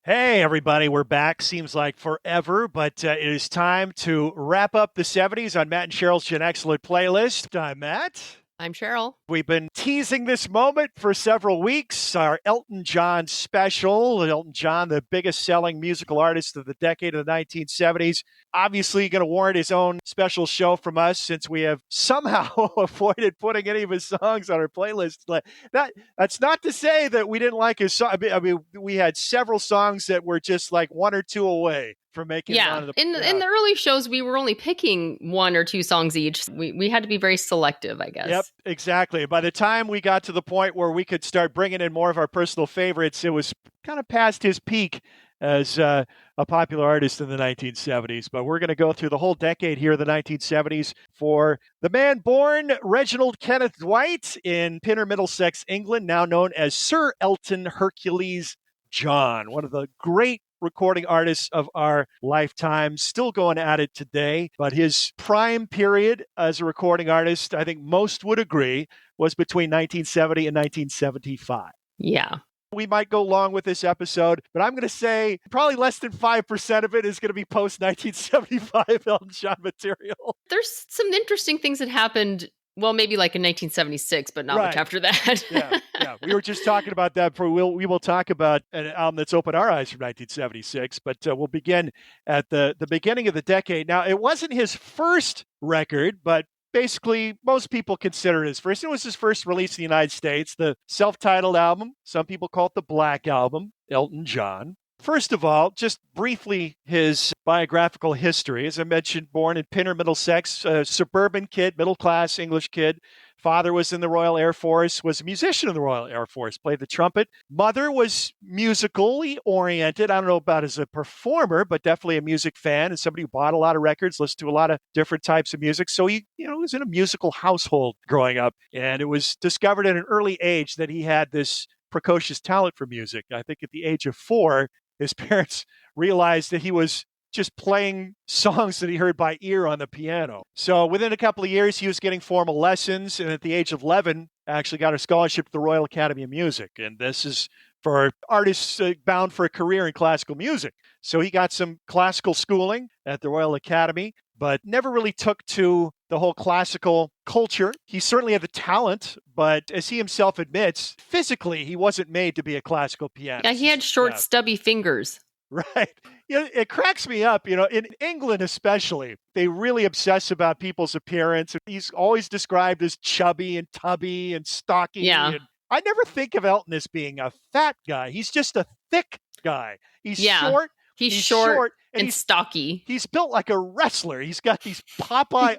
Hey, everybody, we're back. Seems like forever, but it is time to wrap up the 70s on Matt and Cheryl's Gen Excellent playlist. I'm Matt. I'm Sheryl. We've been teasing this moment for several weeks. Our Elton John special. Elton John, the biggest selling musical artist of the decade of the 1970s. Obviously, going to warrant his own special show from us since we have somehow avoided putting any of his songs on our playlist. That's not to say that we didn't like his song. I mean, we had several songs that were just like one or two away from making it onto the In the early shows, we were only picking one or two songs each. We had to be very selective, I guess. Yep, exactly. By the time we got to the point where we could start bringing in more of our personal favorites, it was kind of past his peak as a popular artist in the 1970s. But we're going to go through the whole decade here, the 1970s, for the man born Reginald Kenneth Dwight in Pinner, Middlesex, England, now known as Sir Elton Hercules John, one of the great recording artists of our lifetime, still going at it today. But his prime period as a recording artist, I think most would agree, was between 1970 and 1975. Yeah. We might go long with this episode, but I'm going to say probably less than 5% of it is going to be post-1975 Elton John material. There's some interesting things that happened, well, maybe like in 1976, but not much after that. Yeah. We were just talking about that. We will talk about an album that's opened our eyes from 1976, but we'll begin at the beginning of the decade. Now, it wasn't his first record, but basically, most people consider it his first. It was his first release in the United States, the self-titled album. Some people call it the Black Album, Elton John. First of all, just briefly, his biographical history. As I mentioned, born in Pinner, Middlesex, a suburban kid, middle-class English kid. Father was in the Royal Air Force, was a musician in the Royal Air Force, played the trumpet. Mother was musically oriented. I don't know about as a performer, but definitely a music fan and somebody who bought a lot of records, listened to a lot of different types of music. So he, was in a musical household growing up. And it was discovered at an early age that he had this precocious talent for music. I think at the age of 4, his parents realized that he was just playing songs that he heard by ear on the piano. So within a couple of years, he was getting formal lessons. And at the age of 11, actually got a scholarship to the Royal Academy of Music. And this is for artists bound for a career in classical music. So he got some classical schooling at the Royal Academy, but never really took to the whole classical culture. He certainly had the talent, but as he himself admits, physically, he wasn't made to be a classical pianist. Yeah, he had short, stubby fingers. Right. It cracks me up, in England especially, they really obsess about people's appearance. He's always described as chubby and tubby and stocky. Yeah. And I never think of Elton as being a fat guy. He's just a thick guy. He's short. He's short and stocky. He's built like a wrestler. He's got these Popeye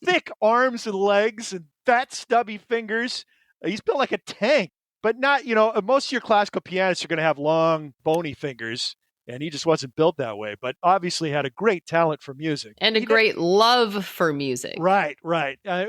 thick arms and legs and fat stubby fingers. He's built like a tank, but not, most of your classical pianists are going to have long, bony fingers. And he just wasn't built that way, but obviously had a great talent for music. And a great love for music. Right.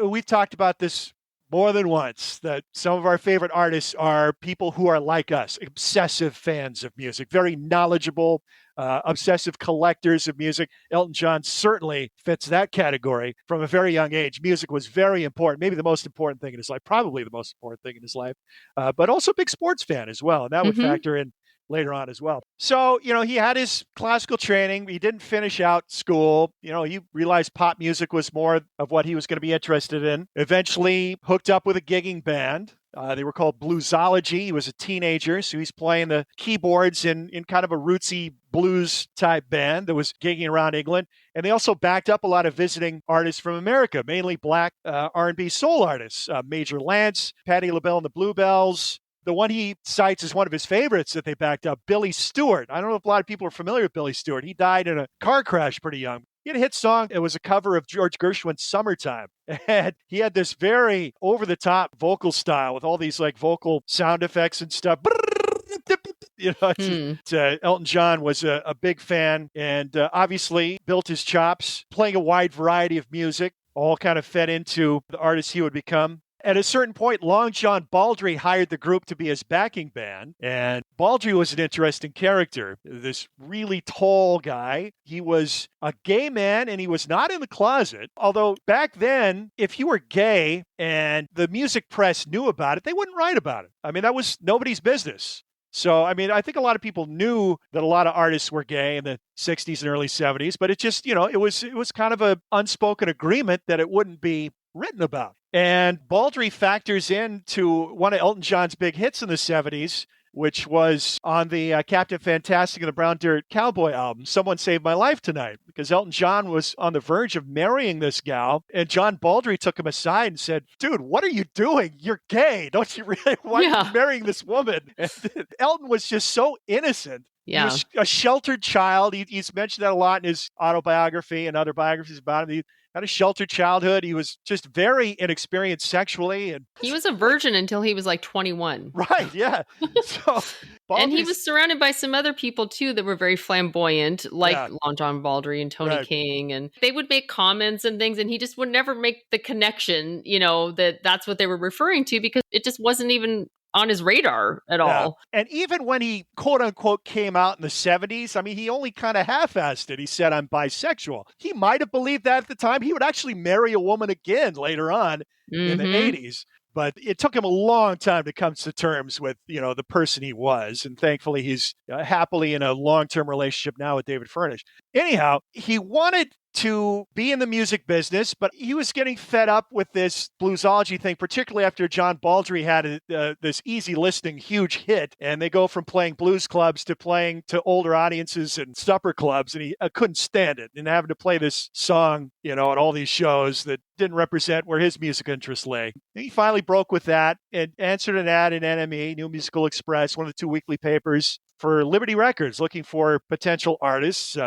We've talked about this more than once, that some of our favorite artists are people who are like us, obsessive fans of music, very knowledgeable, obsessive collectors of music. Elton John certainly fits that category from a very young age. Music was very important, maybe the most important thing in his life, probably the most important thing in his life, but also a big sports fan as well. And that would factor in later on as well. So, he had his classical training. He didn't finish out school. He realized pop music was more of what he was going to be interested in. Eventually hooked up with a gigging band. They were called Bluesology. He was a teenager, so he's playing the keyboards in kind of a rootsy blues type band that was gigging around England. And they also backed up a lot of visiting artists from America, mainly black R&B soul artists. Major Lance, Patti LaBelle and the Bluebells. The one he cites as one of his favorites that they backed up, Billy Stewart. I don't know if a lot of people are familiar with Billy Stewart. He died in a car crash pretty young. He had a hit song. It was a cover of George Gershwin's Summertime. And he had this very over-the-top vocal style with all these like vocal sound effects and stuff. Elton John was a big fan and obviously built his chops, playing a wide variety of music, all kind of fed into the artist he would become. At a certain point, Long John Baldry hired the group to be his backing band. And Baldry was an interesting character, this really tall guy. He was a gay man and he was not in the closet. Although back then, if you were gay and the music press knew about it, they wouldn't write about it. I mean, that was nobody's business. So, I mean, I think a lot of people knew that a lot of artists were gay in the 60s and early 70s, but it just, it was kind of an unspoken agreement that it wouldn't be written about. And Baldry factors into one of Elton John's big hits in the 70s, which was on the Captain Fantastic and the Brown Dirt Cowboy album, Someone Saved My Life Tonight, because Elton John was on the verge of marrying this gal, and John Baldry took him aside and said, dude, what are you doing? You're gay. Don't you really want to be marrying this woman? And Elton was just so innocent. Yeah. He was a sheltered child. He's mentioned that a lot in his autobiography and other biographies about him. He had a sheltered childhood. He was just very inexperienced sexually. And he was a virgin until he was like 21. Right, yeah. So, and he was surrounded by some other people, too, that were very flamboyant, like Long John Baldry and Tony King. And they would make comments and things, and he just would never make the connection, that's what they were referring to, because it just wasn't even on his radar at all. And even when he, quote unquote, came out in the 70s, I mean, he only kind of half-assed it. He said, I'm bisexual. He might have believed that at the time. He would actually marry a woman again later on in the 80s. But it took him a long time to come to terms with, the person he was. And thankfully, he's happily in a long-term relationship now with David Furnish. Anyhow, he wanted to be in the music business, but he was getting fed up with this bluesology thing, particularly after John Baldry had this easy listening huge hit, and they go from playing blues clubs to playing to older audiences and supper clubs, and he couldn't stand it, and having to play this song, at all these shows that didn't represent where his music interests lay. He finally broke with that and answered an ad in NME, New Musical Express, one of the two weekly papers, for Liberty Records, looking for potential artists.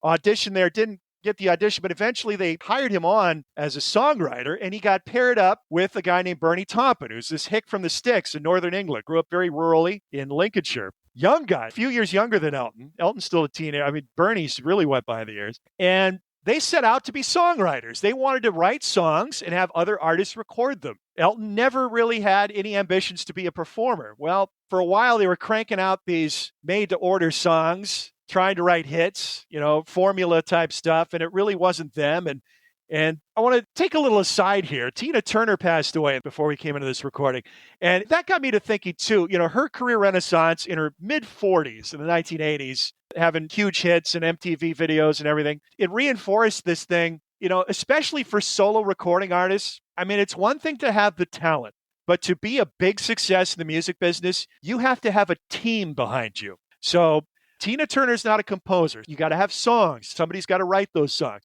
Audition there, didn't get the audition, but eventually they hired him on as a songwriter, and he got paired up with a guy named Bernie Taupin, who's this hick from the sticks in northern England, grew up very rurally in Lincolnshire. Young guy, a few years younger than Elton. Elton's still a teenager. I mean, Bernie's really went by the years. And they set out to be songwriters. They wanted to write songs and have other artists record them. Elton never really had any ambitions to be a performer. Well, for a while, they were cranking out these made-to-order songs, trying to write hits, formula type stuff, and it really wasn't them. And I want to take a little aside here. Tina Turner passed away before we came into this recording, and that got me to thinking too, her career renaissance in her mid-40s in the 1980s, having huge hits and MTV videos and everything, it reinforced this thing, especially for solo recording artists. I mean, it's one thing to have the talent, but to be a big success in the music business, you have to have a team behind you. So Tina Turner's not a composer. You got to have songs. Somebody's got to write those songs.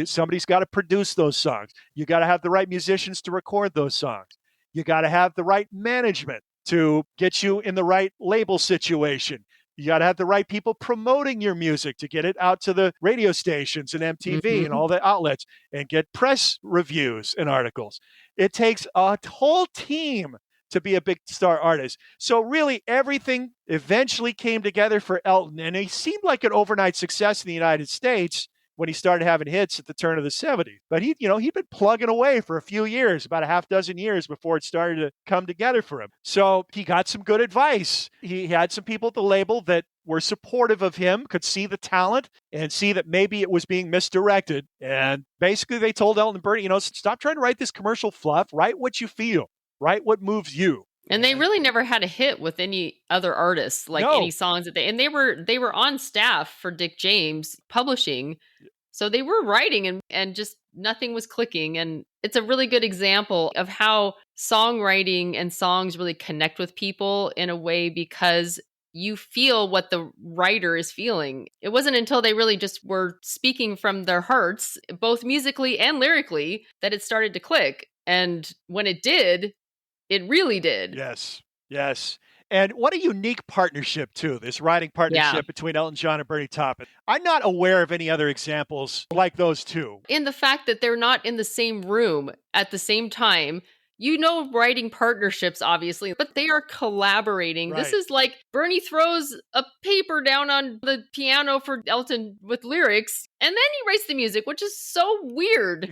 Somebody's got to produce those songs. You got to have the right musicians to record those songs. You got to have the right management to get you in the right label situation. You got to have the right people promoting your music to get it out to the radio stations and MTV and all the outlets and get press reviews and articles. It takes a whole team to be a big star artist. So really everything eventually came together for Elton, and he seemed like an overnight success in the United States when he started having hits at the turn of the 70s. But he'd been plugging away for a few years, about a half dozen years before it started to come together for him. So he got some good advice. He had some people at the label that were supportive of him, could see the talent and see that maybe it was being misdirected. And basically they told Elton and Bernie, stop trying to write this commercial fluff, write what you feel. Write what moves you. And they really never had a hit with any other artists, any songs that they were on staff for Dick James Publishing. So they were writing and just nothing was clicking. And it's a really good example of how songwriting and songs really connect with people in a way, because you feel what the writer is feeling. It wasn't until they really just were speaking from their hearts, both musically and lyrically, that it started to click. And when it did, it really did. Yes. And what a unique partnership, too, this writing partnership between Elton John and Bernie Taupin. I'm not aware of any other examples like those two. In the fact that they're not in the same room at the same time, writing partnerships, obviously, but they are collaborating. Right. This is like Bernie throws a paper down on the piano for Elton with lyrics, and then he writes the music, which is so weird.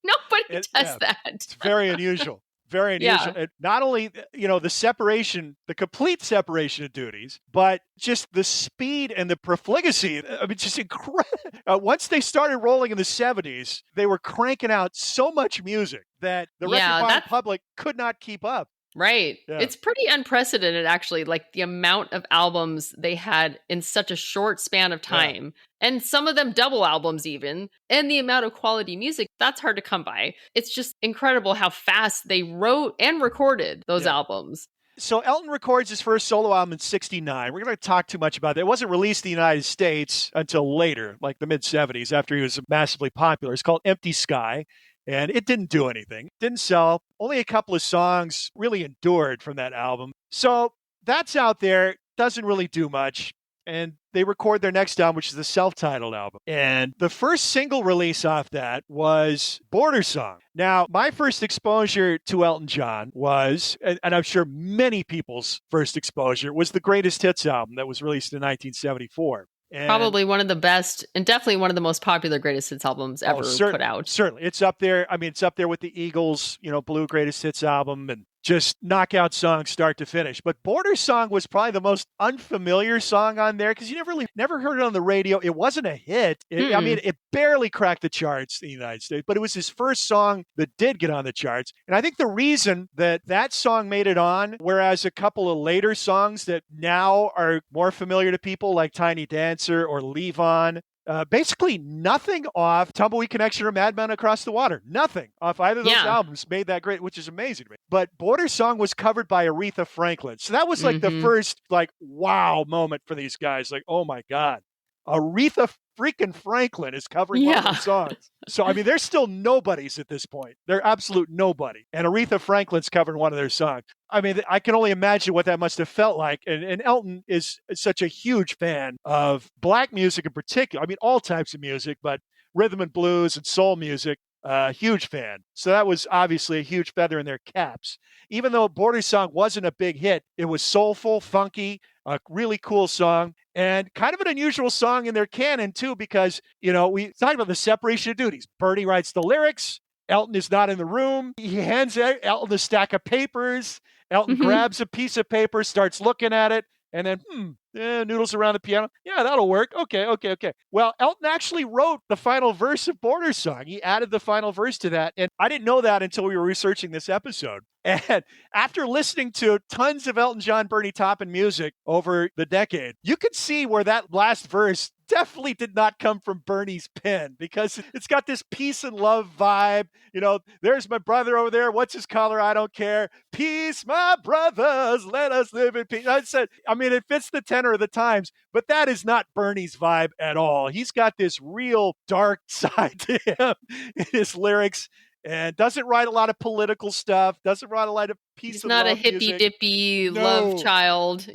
Nobody does that. It's very unusual. Very unusual. Yeah. Not only, the complete separation of duties, but just the speed and the profligacy. I mean, just incredible. Once they started rolling in the 70s, they were cranking out so much music that the record buying public could not keep up. Right. Yeah. It's pretty unprecedented, actually, like the amount of albums they had in such a short span of time. Yeah. And some of them double albums, even. And the amount of quality music, that's hard to come by. It's just incredible how fast they wrote and recorded those albums. So Elton records his first solo album in 1969. We're going to talk too much about that. It wasn't released in the United States until later, like the mid-'70s, after he was massively popular. It's called Empty Sky. And it didn't do anything. Didn't sell. Only a couple of songs really endured from that album. So that's out there. Doesn't really do much. And they record their next album, which is the self-titled album. And the first single release off that was Border Song. Now, my first exposure to Elton John was, and I'm sure many people's first exposure, was the Greatest Hits album that was released in 1974. And probably one of the best and definitely one of the most popular Greatest Hits albums ever put out. Certainly. It's up there. I mean, it's up there with the Eagles, Blue Greatest Hits album and just knockout songs start to finish. But Border Song was probably the most unfamiliar song on there because you never heard it on the radio. It wasn't a hit. I mean, it barely cracked the charts in the United States, but it was his first song that did get on the charts. And I think the reason that song made it on, whereas a couple of later songs that now are more familiar to people like Tiny Dancer or Leave On, basically nothing off Tumbleweed Connection or Madman Across the Water. Nothing off either of those albums made that great, which is amazing to me. But Border Song was covered by Aretha Franklin. So that was like the first wow moment for these guys. Like, oh my God, Aretha freaking Franklin is covering one of their songs. So, I mean, they're still nobodies at this point. They're absolute nobody. And Aretha Franklin's covering one of their songs. I mean, I can only imagine what that must have felt like. And Elton is such a huge fan of black music in particular. I mean, all types of music, but rhythm and blues and soul music. Huge fan. So that was obviously a huge feather in their caps. Even though Border Song wasn't a big hit, it was soulful, funky, a really cool song, and kind of an unusual song in their canon, too, because, we talked about the separation of duties. Bernie writes the lyrics. Elton is not in the room. He hands Elton a stack of papers. Elton grabs a piece of paper, starts looking at it, and then, noodles around the piano. Yeah, that'll work. Okay. Well, Elton actually wrote the final verse of Border Song. He added the final verse to that. And I didn't know that until we were researching this episode. And after listening to tons of Elton John, Bernie Taupin music over the decade, you could see where that last verse definitely did not come from Bernie's pen because it's got this peace and love vibe. There's my brother over there. What's his color? I don't care. Peace, my brothers. Let us live in peace. It fits the tenor of the times, but that is not Bernie's vibe at all. He's got this real dark side to him in his lyrics. And doesn't write a lot of political stuff. Doesn't write a lot of peace and love music. He's not a hippy-dippy love child.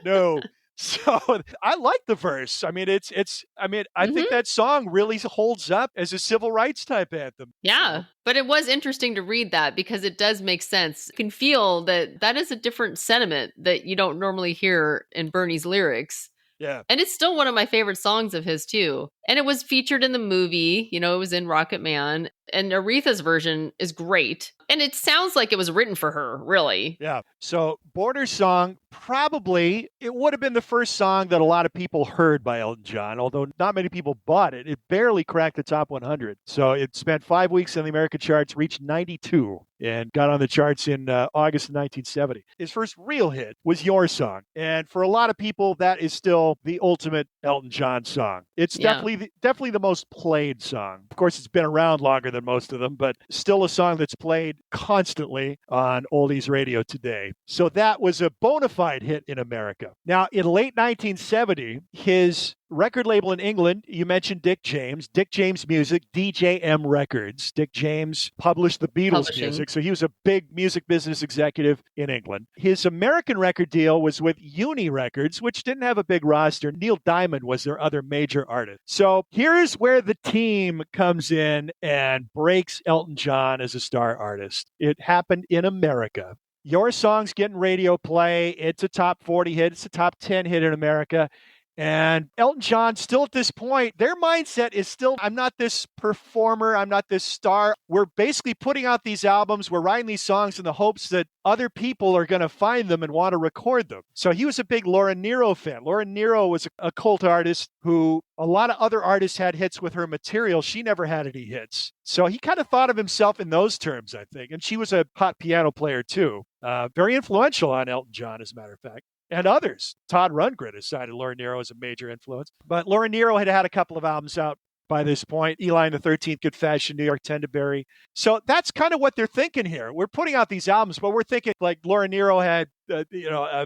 No. So I like the verse. I mean, I think that song really holds up as a civil rights type anthem. Yeah, but it was interesting to read that because it does make sense. You can feel that is a different sentiment that you don't normally hear in Bernie's lyrics. Yeah. And it's still one of my favorite songs of his, too. And it was featured in the movie. It was in Rocket Man. And Aretha's version is great. And it sounds like it was written for her, really. Yeah. So Border Song, probably, it would have been the first song that a lot of people heard by Elton John, although not many people bought it. It barely cracked the top 100. So it spent 5 weeks on the American charts, reached 92, and got on the charts in August of 1970. His first real hit was Your Song. And for a lot of people, that is still the ultimate Elton John song. It's definitely the most played song. Of course, it's been around longer than most of them, but still a song that's played constantly on oldies radio today. So that was a bona fide hit in America. Now, in late 1970, his record label in England, you mentioned Dick James Music, DJM Records. Dick James published the Beatles music, so he was a big music business executive in England. His American record deal was with Uni Records, which didn't have a big roster. Neil Diamond was their other major artist. So here's where the team comes in and breaks Elton John as a star artist. It happened in America. Your Song's getting radio play. It's a top 40 hit. It's a top 10 hit in America. And Elton John, still at this point, their mindset is still, I'm not this performer, I'm not this star. We're basically putting out these albums, we're writing these songs in the hopes that other people are going to find them and want to record them. So he was a big Laura Nyro fan. Laura Nyro was a cult artist who a lot of other artists had hits with her material. She never had any hits. So he kind of thought of himself in those terms, I think. And she was a hot piano player too. Very influential on Elton John, as a matter of fact. And others. Todd Rundgren has cited Laura Nyro as a major influence. But Laura Nyro had had a couple of albums out by this point. Eli and the 13th Confession, New York Tenderberry. So that's kind of what they're thinking here. We're putting out these albums, but we're thinking like Laura Nyro had,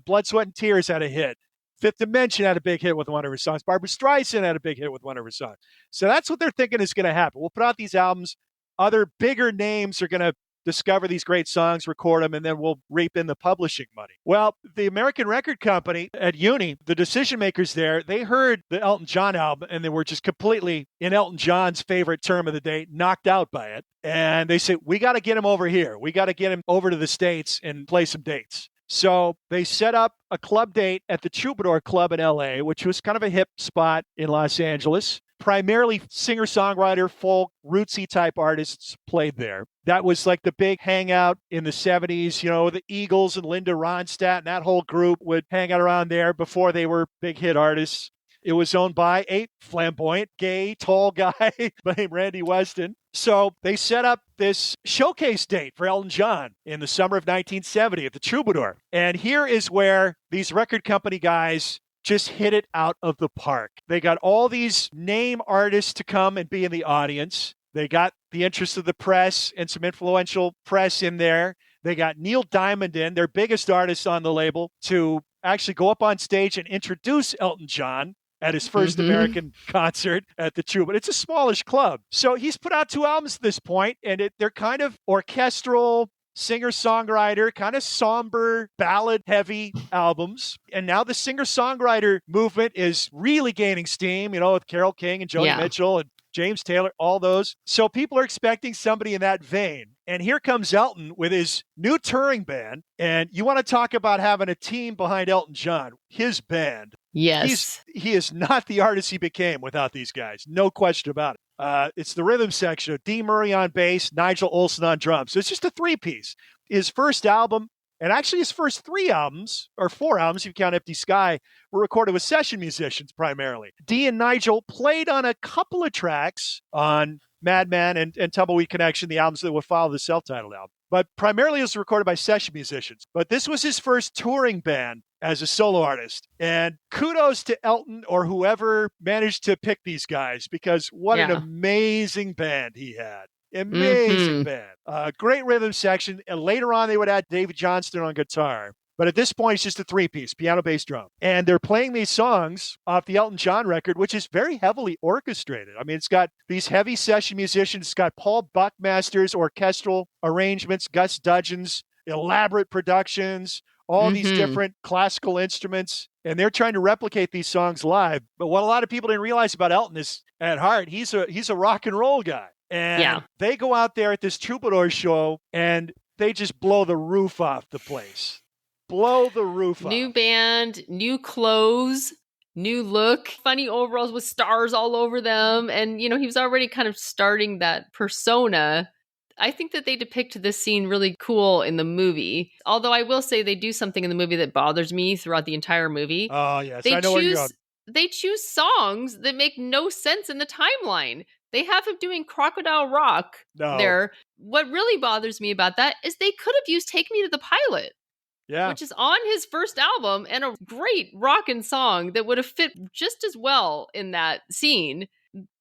Blood, Sweat, and Tears had a hit. Fifth Dimension had a big hit with one of her songs. Barbra Streisand had a big hit with one of her songs. So that's what they're thinking is going to happen. We'll put out these albums. Other bigger names are going to discover these great songs, record them, and then we'll reap in the publishing money. Well, the American record company at Uni, the decision makers there, they heard the Elton John album and they were just completely, in Elton John's favorite term of the day, knocked out by it. And they said, we got to get him over here. We got to get him over to the States and play some dates. So they set up a club date at the Troubadour Club in LA, which was kind of a hip spot in Los Angeles. Primarily singer-songwriter, folk, rootsy type artists played there. That was like the big hangout in the 70s. The Eagles and Linda Ronstadt and that whole group would hang out around there before they were big hit artists. It was owned by a flamboyant, gay, tall guy named Randy Weston. So they set up this showcase date for Elton John in the summer of 1970 at the Troubadour. And here is where these record company guys just hit it out of the park. They got all these name artists to come and be in the audience. They got the interest of the press and some influential press in there. They got Neil Diamond in, their biggest artist on the label, to actually go up on stage and introduce Elton John at his first American concert at the Troubadour. It's a smallish club. So he's put out 2 albums at this point, and they're kind of orchestral, singer-songwriter, kind of somber, ballad-heavy albums. And now the singer-songwriter movement is really gaining steam, with Carole King and Joni Mitchell and James Taylor, all those. So people are expecting somebody in that vein. And here comes Elton with his new touring band. And you want to talk about having a team behind Elton John, his band. Yes. He is not the artist he became without these guys. No question about it. It's the rhythm section of Dee Murray on bass, Nigel Olsson on drums. So it's just a 3-piece. His first album, and actually his first 3 albums, or 4 albums, if you count Empty Sky, were recorded with session musicians primarily. Dee and Nigel played on a couple of tracks on Madman and Tumbleweed Connection, the albums that would follow the self-titled album. But primarily it was recorded by session musicians. But this was his first touring band as a solo artist. And kudos to Elton or whoever managed to pick these guys, because what an amazing band he had. Amazing band. Great rhythm section. And later on, they would add David Johnston on guitar. But at this point, it's just a 3-piece, piano, bass, drum. And they're playing these songs off the Elton John record, which is very heavily orchestrated. I mean, it's got these heavy session musicians. It's got Paul Buckmaster's orchestral arrangements, Gus Dudgeon's elaborate productions, all these different classical instruments. And they're trying to replicate these songs live. But what a lot of people didn't realize about Elton is, at heart, he's a rock and roll guy. And they go out there at this Troubadour show, and they just blow the roof off the place. Blow the roof off. New band, new clothes, new look, funny overalls with stars all over them. And, he was already kind of starting that persona. I think that they depict this scene really cool in the movie. Although I will say they do something in the movie that bothers me throughout the entire movie. Oh, yes. I know where you're going. They choose songs that make no sense in the timeline. They have him doing Crocodile Rock there. What really bothers me about that is they could have used Take Me to the Pilot. Yeah. Which is on his first album and a great rockin' song that would have fit just as well in that scene.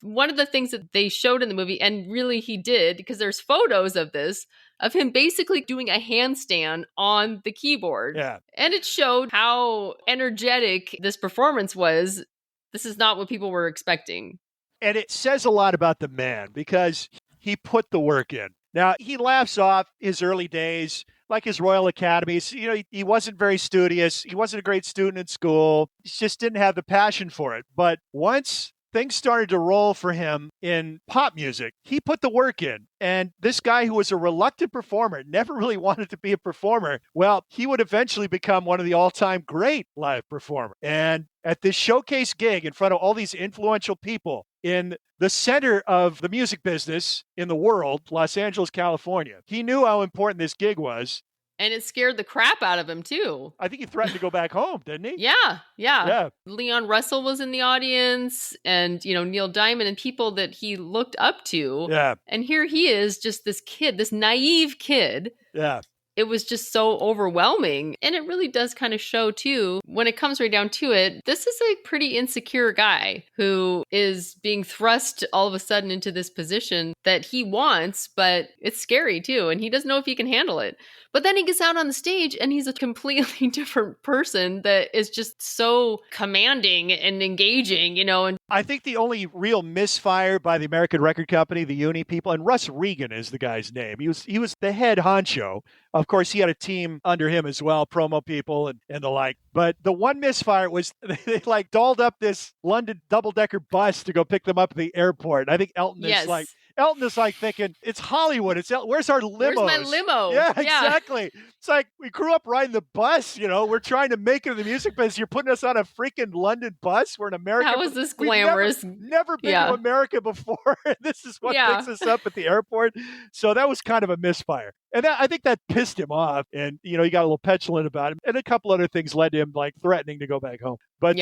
One of the things that they showed in the movie, and really he did, because there's photos of this, of him basically doing a handstand on the keyboard. Yeah. And it showed how energetic this performance was. This is not what people were expecting. And it says a lot about the man, because he put the work in. Now, he laughs off his early days, like his Royal Academies. He wasn't very studious. He wasn't a great student in school. He just didn't have the passion for it. But once things started to roll for him in pop music. He put the work in. And this guy who was a reluctant performer, never really wanted to be a performer, well, he would eventually become one of the all-time great live performers. And at this showcase gig in front of all these influential people in the center of the music business in the world, Los Angeles, California, he knew how important this gig was. And it scared the crap out of him, too. I think he threatened to go back home, didn't he? Yeah. Leon Russell was in the audience, and, Neil Diamond, and people that he looked up to. Yeah. And here he is, just this kid, this naive kid. Yeah. It was just so overwhelming. And it really does kind of show, too, when it comes right down to it, this is a pretty insecure guy who is being thrust all of a sudden into this position that he wants, but it's scary, too. And he doesn't know if he can handle it. But then he gets out on the stage and he's a completely different person that is just so commanding and engaging, And I think the only real misfire by the American Record Company, the Uni people, and Russ Regan is the guy's name. He was the head honcho. Of course, he had a team under him as well, promo people and the like. But the one misfire was they dolled up this London double-decker bus to go pick them up at the airport. And I think Elton is like thinking, it's Hollywood. Where's our limos? Where's my limo? Yeah, exactly. It's like we grew up riding the bus, We're trying to make it in the music business. You're putting us on a freaking London bus. We're in America. How is this glamorous? Never been to America before. This is what picks us up at the airport. So that was kind of a misfire. And I think that pissed him off. And, he got a little petulant about it. And a couple other things led to him threatening to go back home. But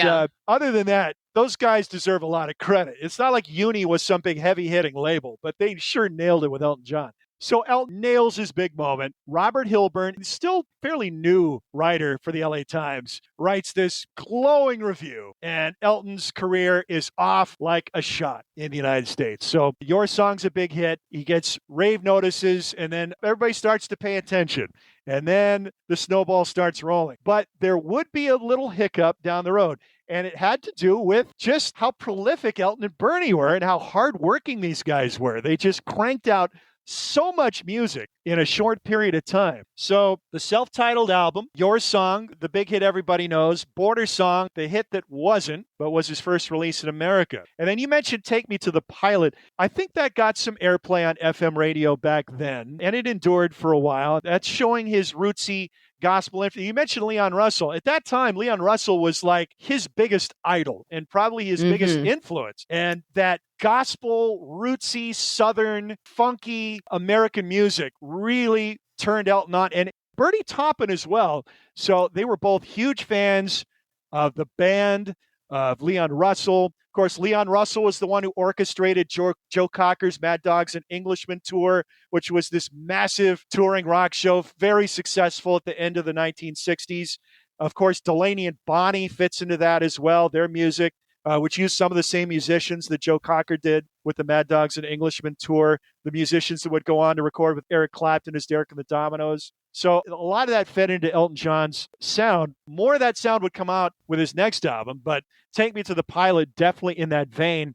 other than that, those guys deserve a lot of credit. It's not like Uni was some big heavy-hitting label, but they sure nailed it with Elton John. So Elton nails his big moment. Robert Hilburn, still fairly new writer for the LA Times, writes this glowing review. And Elton's career is off like a shot in the United States. So Your Song's a big hit. He gets rave notices, and then everybody starts to pay attention. And then the snowball starts rolling. But there would be a little hiccup down the road. And it had to do with just how prolific Elton and Bernie were and how hardworking these guys were. They just cranked out so much music in a short period of time. So the self-titled album, Your Song, the big hit everybody knows, Border Song, the hit that wasn't, but was his first release in America. And then you mentioned Take Me to the Pilot. I think that got some airplay on FM radio back then, and it endured for a while. That's showing his rootsy gospel. You mentioned Leon Russell. At that time, Leon Russell was like his biggest idol and probably his biggest influence. And that gospel, rootsy, southern, funky American music really turned Elton on. And Bernie Taupin as well. So they were both huge fans of the band, of Leon Russell. Of course, Leon Russell was the one who orchestrated Joe Cocker's Mad Dogs and Englishmen tour, which was this massive touring rock show, very successful at the end of the 1960s. Of course, Delaney and Bonnie fits into that as well, their music, which used some of the same musicians that Joe Cocker did with the Mad Dogs and Englishmen tour, the musicians that would go on to record with Eric Clapton as Derek and the Dominoes. So a lot of that fed into Elton John's sound. More of that sound would come out with his next album, but Take Me to the Pilot, definitely in that vein.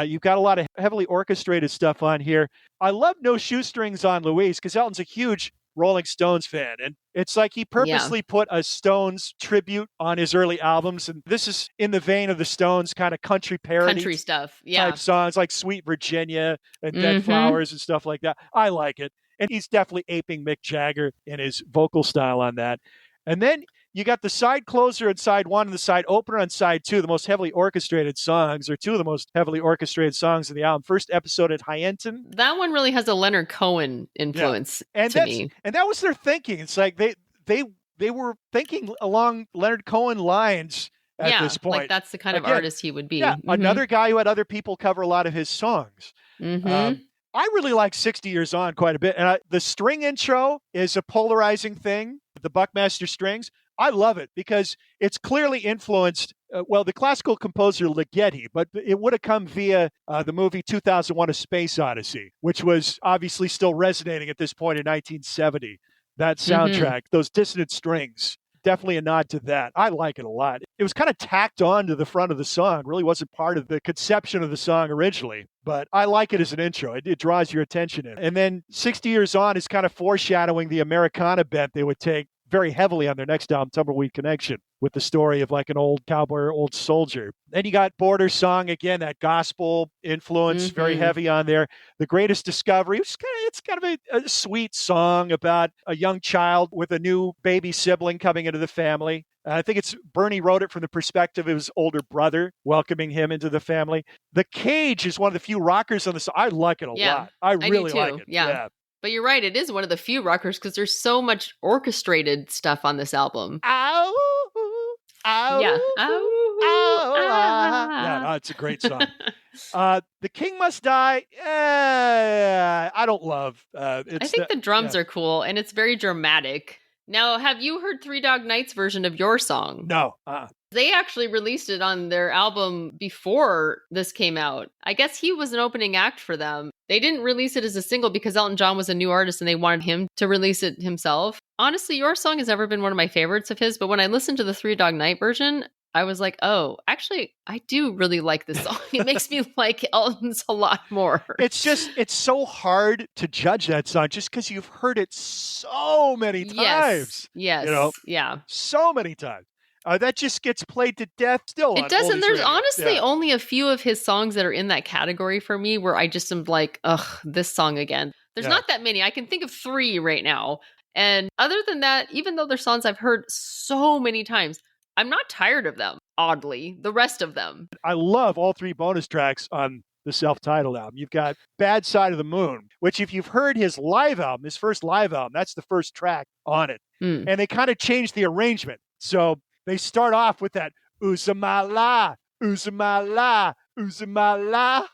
You've got a lot of heavily orchestrated stuff on here. I love No Shoestrings on Louise because Elton's a huge Rolling Stones fan. And it's like he purposely put a Stones tribute on his early albums. And this is in the vein of the Stones kind of country parody. Country stuff, type songs like Sweet Virginia and Dead Flowers and stuff like that. I like it. And he's definitely aping Mick Jagger in his vocal style on that. And then you got the side closer on side one and the side opener on side two, the most heavily orchestrated songs, or two of the most heavily orchestrated songs of the album. First episode at Hyanton. That one really has a Leonard Cohen influence to me. And that was their thinking. It's like they were thinking along Leonard Cohen lines at this point. Like that's the kind of artist he would be. Yeah, another guy who had other people cover a lot of his songs. I really like 60 Years On quite a bit. And the string intro is a polarizing thing, the Buckmaster strings. I love it because it's clearly influenced, the classical composer Ligeti, but it would have come via the movie 2001: A Space Odyssey, which was obviously still resonating at this point in 1970. That soundtrack, those dissonant strings, definitely a nod to that. I like it a lot. It was kind of tacked on to the front of the song. Really wasn't part of the conception of the song originally, but I like it as an intro. It draws your attention in. And then 60 Years On is kind of foreshadowing the Americana bent they would take very heavily on their next album, Tumbleweed Connection, with the story of like an old cowboy or old soldier. Then you got Border Song, again, that gospel influence, very heavy on there. The Greatest Discovery, which it's kind of a sweet song about a young child with a new baby sibling coming into the family. I think it's Bernie wrote it from the perspective of his older brother, welcoming him into the family. The Cage is one of the few rockers on the song. I like it a lot. I really like it. Yeah. But you're right. It is one of the few rockers because there's so much orchestrated stuff on this album. Ow, ow, yeah. Ow, ow, yeah, no, it's a great song. The King Must Die. I don't love. I think the drums are cool and it's very dramatic. Now, have you heard Three Dog Night's version of your song? No. They actually released it on their album before this came out. I guess he was an opening act for them. They didn't release it as a single because Elton John was a new artist and they wanted him to release it himself. Honestly, Your Song has never been one of my favorites of his, but when I listened to the Three Dog Night version, I was like, oh, actually, I do really like this song. It makes me like Elton's a lot more. It's so hard to judge that song just because you've heard it so many times. Yes. Yeah. So many times. That just gets played to death still. It does, and there's honestly only a few of his songs that are in that category for me where I just am like, ugh, this song again. There's not that many. I can think of 3 right now. And other than that, even though they're songs I've heard so many times, I'm not tired of them, oddly, the rest of them. I love all 3 bonus tracks on the self-titled album. You've got Bad Side of the Moon, which if you've heard his live album, his first live album, that's the first track on it. And they kind of changed the arrangement. So they start off with that Uzamala, Uzamala, Uzamala.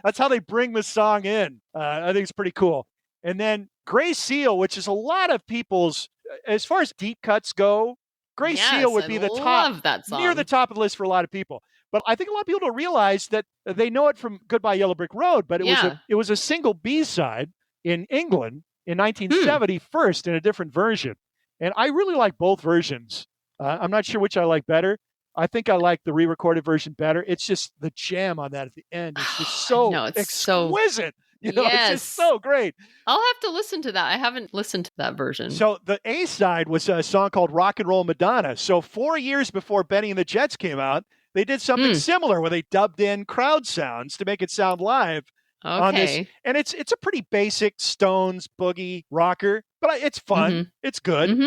That's how they bring the song in. I think it's pretty cool. And then Gray Seal, which is a lot of people's, as far as deep cuts go, Gray Seal would be the top, near the top of the list for a lot of people. But I think a lot of people don't realize that they know it from Goodbye Yellow Brick Road, but it was a single B-side in England in 1970 first in a different version. And I really like both versions. I'm not sure which I like better. I think I like the re-recorded version better. It's just the jam on that at the end is just so exquisite. It's just so great. I'll have to listen to that. I haven't listened to that version. So the A-side was a song called Rock and Roll Madonna. So 4 years before Benny and the Jets came out, they did something similar where they dubbed in crowd sounds to make it sound live on this. And it's a pretty basic Stones boogie rocker, but it's fun. It's good.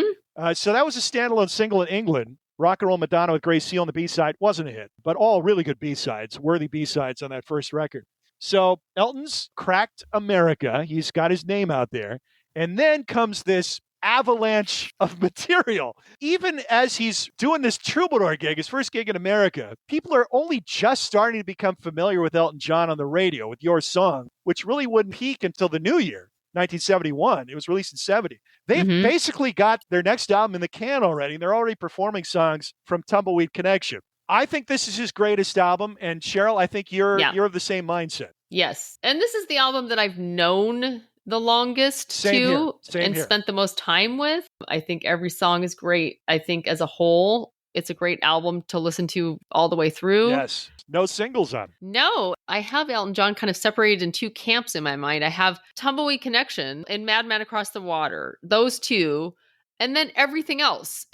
So that was a standalone single in England. Rock and Roll Madonna with Gray Seal on the B-side wasn't a hit, but all really good B-sides, worthy B-sides on that first record. So Elton's cracked America. He's got his name out there. And then comes this avalanche of material. Even as he's doing this Troubadour gig, his first gig in America, people are only just starting to become familiar with Elton John on the radio with Your Song, which really wouldn't peak until the new year, 1971. It was released in 70. They've basically got their next album in the can already, and they're already performing songs from Tumbleweed Connection. I think this is his greatest album, and Sheryl, I think you're of the same mindset. Yes, and this is the album that I've known the longest spent the most time with. I think every song is great. I think as a whole, it's a great album to listen to all the way through. Yes. No singles on. No, I have Elton John kind of separated in 2 camps in my mind. I have Tumbleweed Connection and Madman Across the Water, those 2, and then everything else.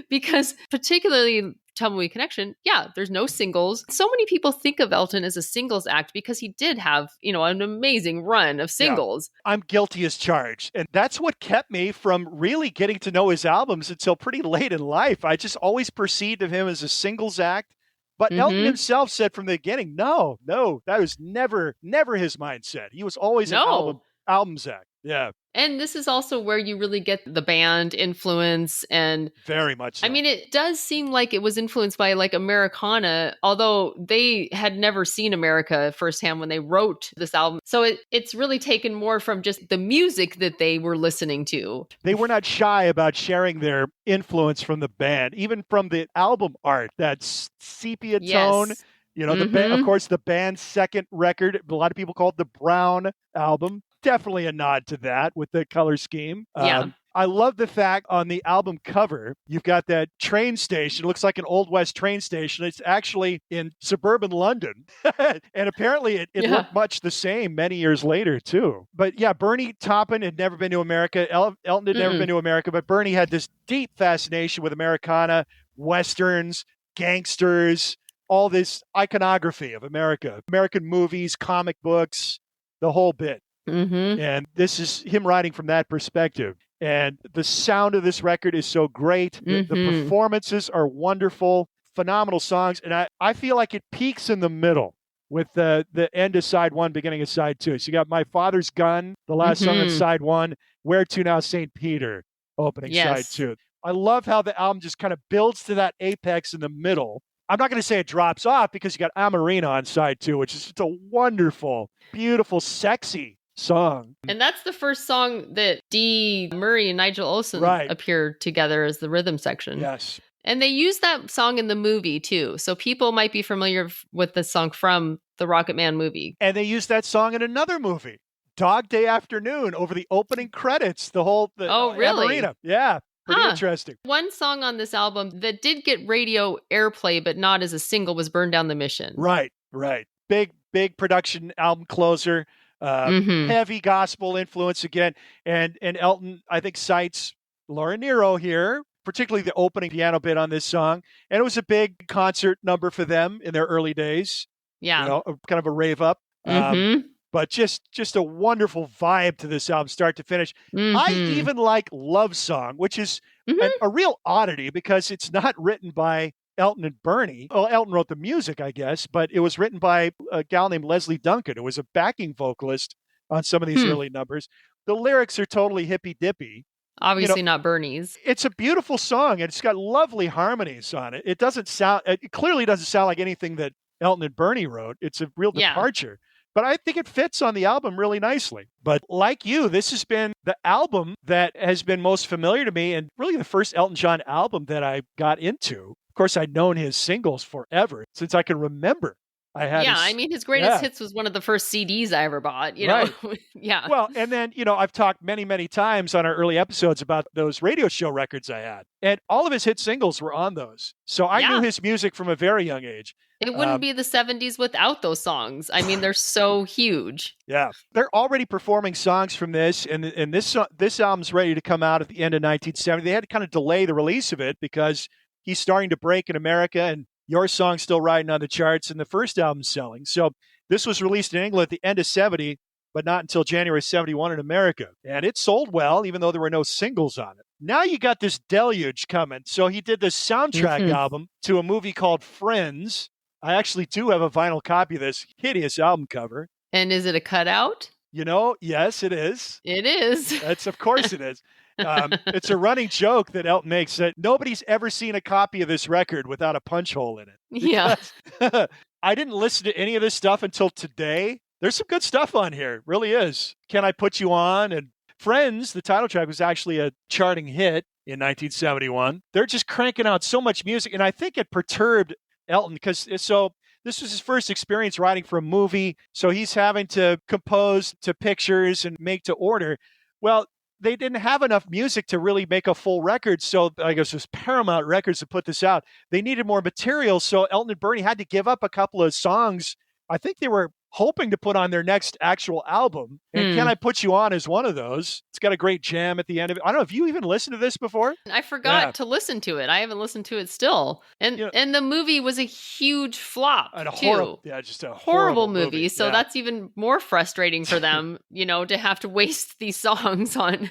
Because particularly Tumbleweed Connection, there's no singles. So many people think of Elton as a singles act because he did have, an amazing run of singles. Yeah, I'm guilty as charged. And that's what kept me from really getting to know his albums until pretty late in life. I just always perceived of him as a singles act. But Elton himself said from the beginning, no, that was never his mindset. He was always an albums act. Yeah. And this is also where you really get the band influence and very much so. I mean, it does seem like it was influenced by like Americana, although they had never seen America firsthand when they wrote this album. So it's really taken more from just the music that they were listening to. They were not shy about sharing their influence from the band, even from the album art, that sepia tone. The band, of course, the band's second record, a lot of people call it the Brown album. Definitely a nod to that with the color scheme. I love the fact on the album cover, you've got that train station. It looks like an Old West train station. It's actually in suburban London. And apparently it looked much the same many years later, too. But yeah, Bernie Taupin had never been to America. Elton had never been to America, but Bernie had this deep fascination with Americana, Westerns, gangsters, all this iconography of America, American movies, comic books, the whole bit. And this is him writing from that perspective. And the sound of this record is so great. The performances are wonderful, phenomenal songs. And I feel like it peaks in the middle with the end of side one, beginning of side two. So you got My Father's Gun, the last song on side one, Where to Now St. Peter, opening side two. I love how the album just kind of builds to that apex in the middle. I'm not going to say it drops off because you got Amarina on side two, which is just a wonderful, beautiful, sexy song. And that's the first song that Dee Murray and Nigel Olsson appeared together as the rhythm section. Yes. And they used that song in the movie too. So people might be familiar with the song from the Rocket Man movie. And they used that song in another movie, Dog Day Afternoon, over the opening credits. Oh, really? Amarina. Yeah. Pretty interesting. One song on this album that did get radio airplay, but not as a single, was Burn Down the Mission. Right. Big production album closer. Heavy gospel influence again. And Elton, I think, cites Laura Nyro here, particularly the opening piano bit on this song. And it was a big concert number for them in their early days. Yeah. Kind of a rave up. But just a wonderful vibe to this album, start to finish. I even like Love Song, which is a real oddity because it's not written by Elton and Bernie. Well, Elton wrote the music, I guess, but it was written by a gal named Leslie Duncan, who was a backing vocalist on some of these early numbers. The lyrics are totally hippy-dippy. Obviously not Bernie's. It's a beautiful song, and it's got lovely harmonies on it. It clearly doesn't sound like anything that Elton and Bernie wrote. It's a real departure. But I think it fits on the album really nicely. But like you, this has been the album that has been most familiar to me and really the first Elton John album that I got into. Of course, I'd known his singles forever since I can remember. His greatest hits was one of the first CDs I ever bought, you know? Yeah. Well, and then, I've talked many, many times on our early episodes about those radio show records I had. And all of his hit singles were on those. So I knew his music from a very young age. It wouldn't be the 70s without those songs. I mean, they're so huge. Yeah. They're already performing songs from this, and this album's ready to come out at the end of 1970. They had to kind of delay the release of it because he's starting to break in America, and Your Song's still riding on the charts, and the first album's selling. So this was released in England at the end of 70, but not until January 71 in America. And it sold well, even though there were no singles on it. Now you got this deluge coming. So he did this soundtrack album to a movie called Friends. I actually do have a vinyl copy of this hideous album cover. And is it a cutout? Yes, it is. It is. Of course it is. It's a running joke that Elton makes that nobody's ever seen a copy of this record without a punch hole in it. Yeah. I didn't listen to any of this stuff until today. There's some good stuff on here. It really is. Can I Put You On? And Friends, the title track, was actually a charting hit in 1971. They're just cranking out so much music. And I think it perturbed Elton because this was his first experience writing for a movie. So he's having to compose to pictures and make to order. Well, they didn't have enough music to really make a full record. So I guess it was Paramount Records to put this out. They needed more material. So Elton and Bernie had to give up a couple of songs. I think they were hoping to put on their next actual album. And Can I Put You On is one of those. It's got a great jam at the end of it. I don't know if you even listened to this before. I forgot to listen to it. I haven't listened to it still. And the movie was a huge flop and just a horrible movie. So that's even more frustrating for them, to have to waste these songs on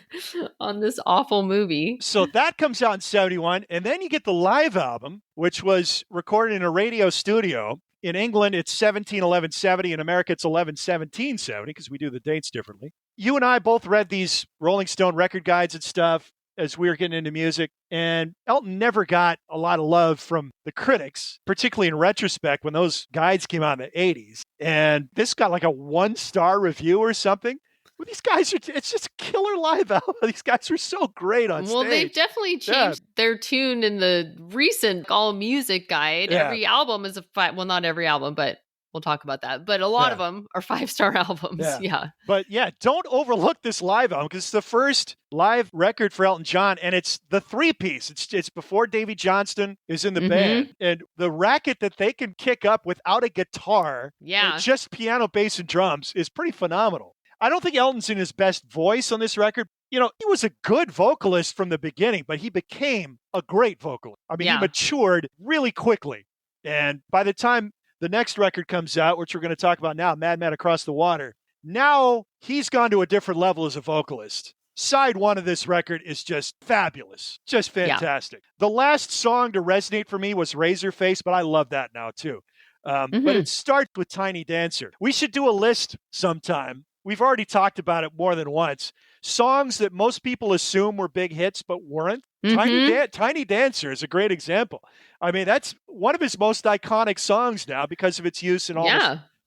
this awful movie. So that comes out in 71. And then you get the live album, which was recorded in a radio studio. In England, it's 17/11/70. In America, it's 11/17/70 because we do the dates differently. You and I both read these Rolling Stone record guides and stuff as we were getting into music, and Elton never got a lot of love from the critics, particularly in retrospect when those guides came out in the 80s. And this got like a 1-star review or something. Well, these guys it's just a killer live album. These guys are so great on stage. Well, they've definitely changed their tune in the recent All Music Guide. Every album is not every album, but we'll talk about that. But a lot of them are 5-star albums. Yeah. But don't overlook this live album because it's the first live record for Elton John, and it's the 3-piece. It's before Davy Johnston is in the band, and the racket that they can kick up without a guitar, just piano, bass, and drums is pretty phenomenal. I don't think Elton's in his best voice on this record. He was a good vocalist from the beginning, but he became a great vocalist. I mean, he matured really quickly. And by the time the next record comes out, which we're going to talk about now, Mad Man Across the Water, now he's gone to a different level as a vocalist. Side 1 of this record is just fabulous. Just fantastic. The last song to resonate for me was Razorface, but I love that now too. But it starts with Tiny Dancer. We should do a list sometime. We've already talked about it more than once. Songs that most people assume were big hits but weren't. Tiny Dancer is a great example. I mean, that's one of his most iconic songs now because of its use in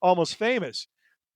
Almost Famous.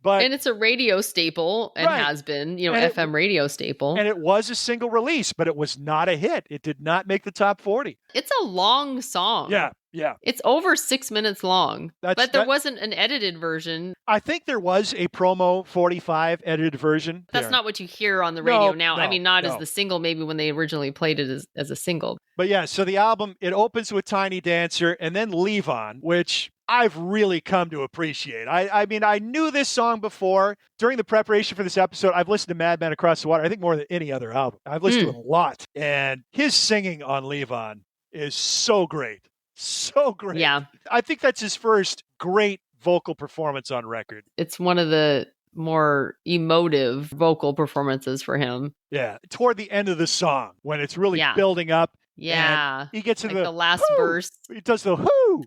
And it's a radio staple and has been, FM radio staple. And it was a single release, but it was not a hit. It did not make the top 40. It's a long song. Yeah. It's over 6 minutes long, but there wasn't an edited version. I think there was a promo 45 edited version. That's not what you hear on the radio now. I mean, not as the single, maybe when they originally played it as a single. But so the album, it opens with Tiny Dancer and then Leave On, which I've really come to appreciate. I mean, I knew this song before. During the preparation for this episode, I've listened to Mad Man Across the Water, I think more than any other album. I've listened to it a lot. And his singing on Leave On is so great. So great. Yeah. I think that's his first great vocal performance on record. It's one of the more emotive vocal performances for him. Yeah. Toward the end of the song, when it's really building up. Yeah. He gets into the last verse. He does the whoo.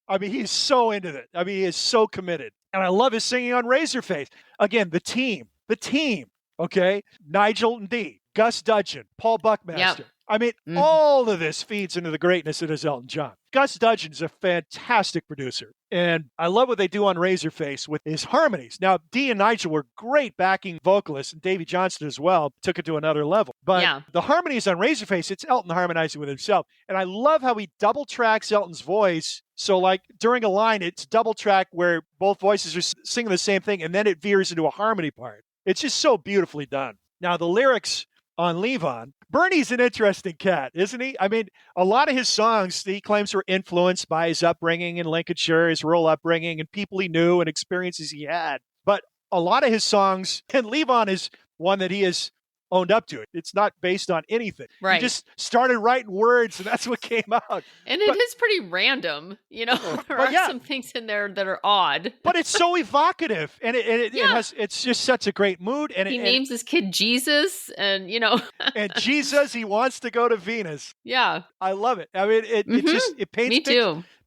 I mean, he's so into it. I mean, he is so committed. And I love his singing on Razorface. Again, the team, okay? Nigel and Dee, Gus Dudgeon, Paul Buckmaster. I mean, all of this feeds into the greatness that is Elton John. Gus Dudgeon is a fantastic producer. And I love what they do on Razorface with his harmonies. Now, Dee and Nigel were great backing vocalists, and Davy Johnston as well took it to another level. But the harmonies on Razorface, it's Elton harmonizing with himself. And I love how he double tracks Elton's voice. So like during a line, it's double track where both voices are singing the same thing, and then it veers into a harmony part. It's just so beautifully done. Now, the lyrics on Leave On, Bernie's an interesting cat, isn't he? I mean, a lot of his songs he claims were influenced by his upbringing in Lincolnshire, his rural upbringing, and people he knew and experiences he had. But a lot of his songs, and Leave On is one that he has owned up to. It's not based on anything. Right. He just started writing words, and that's what came out. And it is pretty random. There are some things in there that are odd. But it's so evocative, and it's just such a great mood. And he names his kid Jesus, and and Jesus, he wants to go to Venus. Yeah, I love it. I mean, it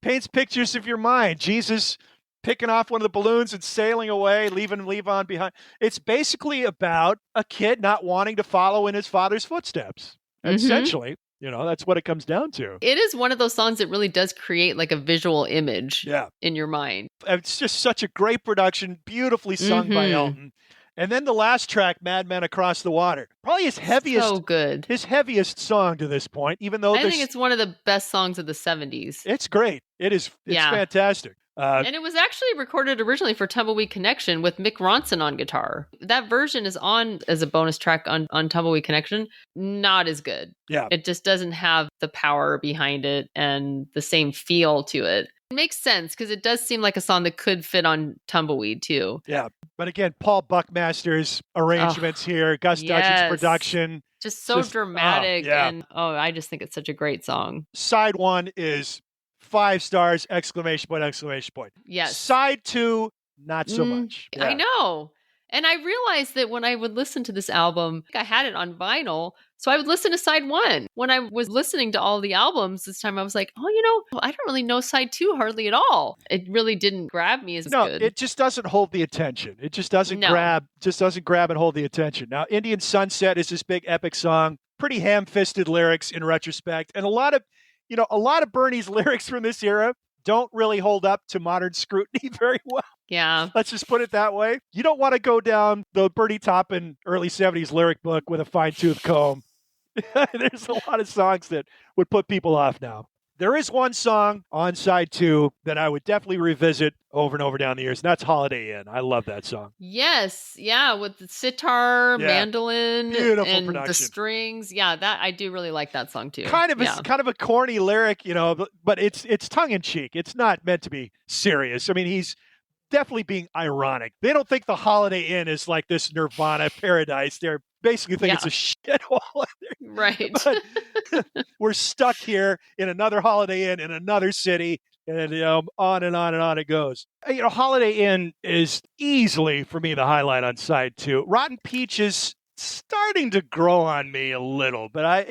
paints pictures of your mind. Jesus picking off one of the balloons and sailing away, leaving Leave On behind. It's basically about a kid not wanting to follow in his father's footsteps. Essentially, that's what it comes down to. It is one of those songs that really does create like a visual image in your mind. It's just such a great production, beautifully sung by Elton. And then the last track, Mad Men Across the Water, probably his heaviest song to this point, even though I think it's one of the best songs of the 70s. It's great. It's fantastic. And it was actually recorded originally for Tumbleweed Connection with Mick Ronson on guitar. That version is on as a bonus track on Tumbleweed Connection. Not as good. Yeah. It just doesn't have the power behind it and the same feel to it. It makes sense because it does seem like a song that could fit on Tumbleweed too. Yeah. But again, Paul Buckmaster's arrangements here, Gus Dudgeon's production. Just so dramatic. And I just think it's such a great song. Side 1 is 5 stars, exclamation point. Yes. Side 2, not so much. Yeah. I know. And I realized that when I would listen to this album, I had it on vinyl. So I would listen to side 1. When I was listening to all the albums this time, I was like, I don't really know side 2 hardly at all. It really didn't grab me as good. No, it just doesn't hold the attention. It just doesn't grab and hold the attention. Now, Indian Sunset is this big epic song, pretty ham-fisted lyrics in retrospect. And a lot of Bernie's lyrics from this era don't really hold up to modern scrutiny very well. Yeah. Let's just put it that way. You don't want to go down the Bernie Taupin early 70s lyric book with a fine-tooth comb. There's a lot of songs that would put people off now. There is one song on side 2 that I would definitely revisit over and over down the years, and that's Holiday Inn. I love that song. Yes. Yeah. With the sitar, mandolin, beautiful and production. the strings. Yeah. I do really like that song too. Kind of a corny lyric, but it's tongue in cheek. It's not meant to be serious. I mean, he's definitely being ironic. They don't think the Holiday Inn is like this Nirvana paradise. They're basically think it's a shithole. Right. But we're stuck here in another Holiday Inn in another city, and on and on and on it goes. Holiday Inn is easily for me the highlight on side 2. Rotten Peaches starting to grow on me a little, but I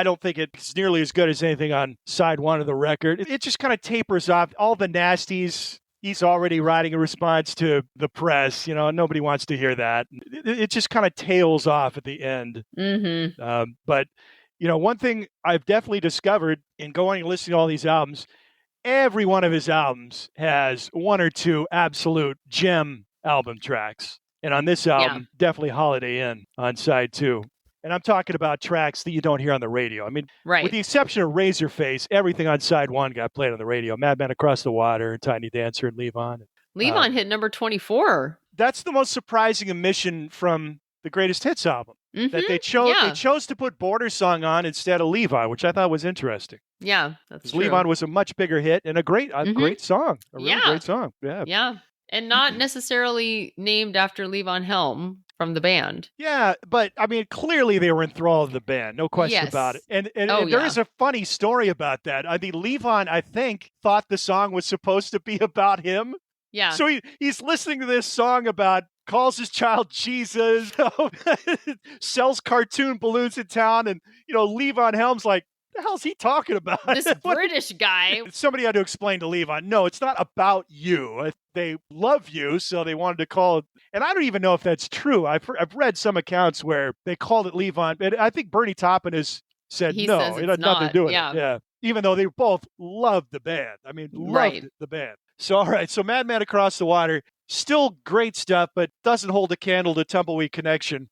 don't think it's nearly as good as anything on side 1 of the record. It just kind of tapers off. All the nasties, he's already writing a response to the press. Nobody wants to hear that. It just kind of tails off at the end. Mm-hmm. But one thing I've definitely discovered in going and listening to all these albums, every one of his albums has 1 or 2 absolute gem album tracks. And on this album, definitely Holiday Inn on side 2. And I'm talking about tracks that you don't hear on the radio. I mean, with the exception of Razorface, everything on side 1 got played on the radio. Madman Across the Water, Tiny Dancer, and Leave On. Leave On hit number 24. That's the most surprising omission from the Greatest Hits album. Mm-hmm. That they chose to put Border Song on instead of Leave On, which I thought was interesting. Yeah, that's true. Leave On was a much bigger hit and a great song. A really great song. Yeah. Yeah. And not necessarily named after Levon Helm from the band. Yeah, but I mean, clearly they were enthralled in the band, no question about it. And there is a funny story about that. I mean, Levon, I think, thought the song was supposed to be about him. Yeah. So he's listening to this song about calls his child Jesus, sells cartoon balloons in town, and Levon Helm's like, the hell's he talking about? This British guy. Somebody had to explain to Levon, no, it's not about you. They love you, so they wanted to call it. And I don't even know if that's true. I've read some accounts where they called it Levon, but I think Bernie Taupin has said no, it had nothing to do with it. Yeah. Even though they both loved the band. I mean, loved the band. So, all right. So Madman Across the Water, still great stuff, but doesn't hold a candle to Tumbleweed Connection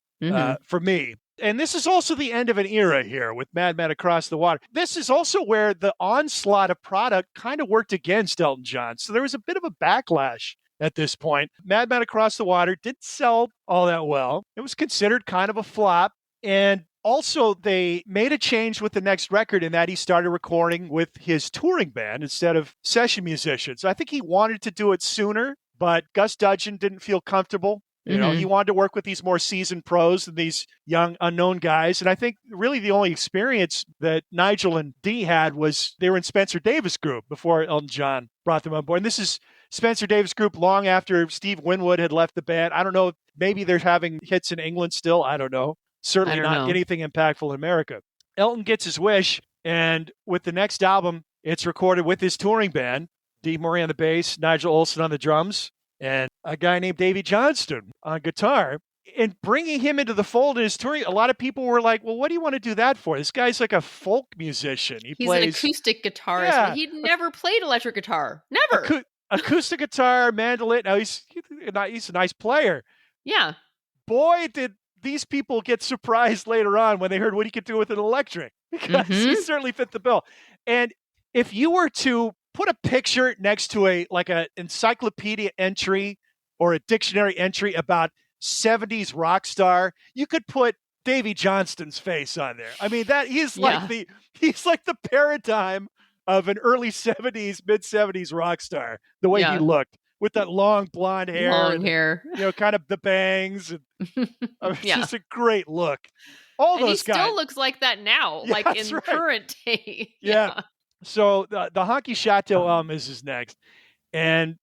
for me. And this is also the end of an era here with Madman Across the Water. This is also where the onslaught of product kind of worked against Elton John. So there was a bit of a backlash at this point. Madman Across the Water didn't sell all that well. It was considered kind of a flop. And also they made a change with the next record in that he started recording with his touring band instead of session musicians. I think he wanted to do it sooner, but Gus Dudgeon didn't feel comfortable. He wanted to work with these more seasoned pros and these young unknown guys. And I think really the only experience that Nigel and Dee had was they were in Spencer Davis Group before Elton John brought them on board. And this is Spencer Davis Group long after Steve Winwood had left the band. I don't know. Maybe they're having hits in England still. I don't know. Certainly not anything impactful in America. Elton gets his wish. And with the next album, it's recorded with his touring band, Dee Murray on the bass, Nigel Olsson on the drums, and a guy named Davey Johnston on guitar. And bringing him into the fold in his touring, a lot of people were like, well, what do you want to do that for? This guy's like a folk musician. He's an acoustic guitarist. But he'd never played electric guitar. Never. Acoustic guitar, mandolin. Now, he's a nice player. Yeah. Boy, did these people get surprised later on when they heard what he could do with an electric. Because he certainly fit the bill. And if you were to put a picture next to an encyclopedia entry or a dictionary entry about 70s rock star, you could put Davey Johnston's face on there. I mean, he's like the paradigm of an early 70s, mid 70s rock star, the way he looked with that long blonde hair, kind of the bangs. And, just a great look. Those guys. He still looks like that now, in current day. Yeah. So the Honky Chateau is next. And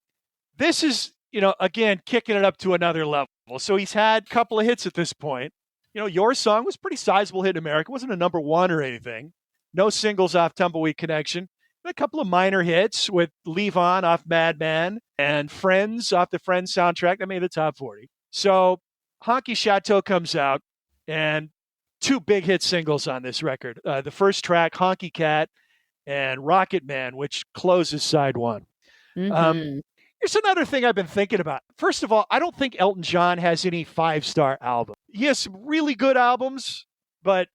this is, again, kicking it up to another level. So he's had a couple of hits at this point. Your Song was a pretty sizable hit in America. It wasn't a number one or anything. No singles off Tumbleweed Connection. A couple of minor hits with Leave On off Madman and Friends off the Friends soundtrack. That made the top 40. So Honky Chateau comes out, and 2 big hit singles on this record. The first track, Honky Cat, and Rocket Man, which closes side 1. Here's another thing I've been thinking about. First of all, I don't think Elton John has any 5-star album. He has some really good albums, but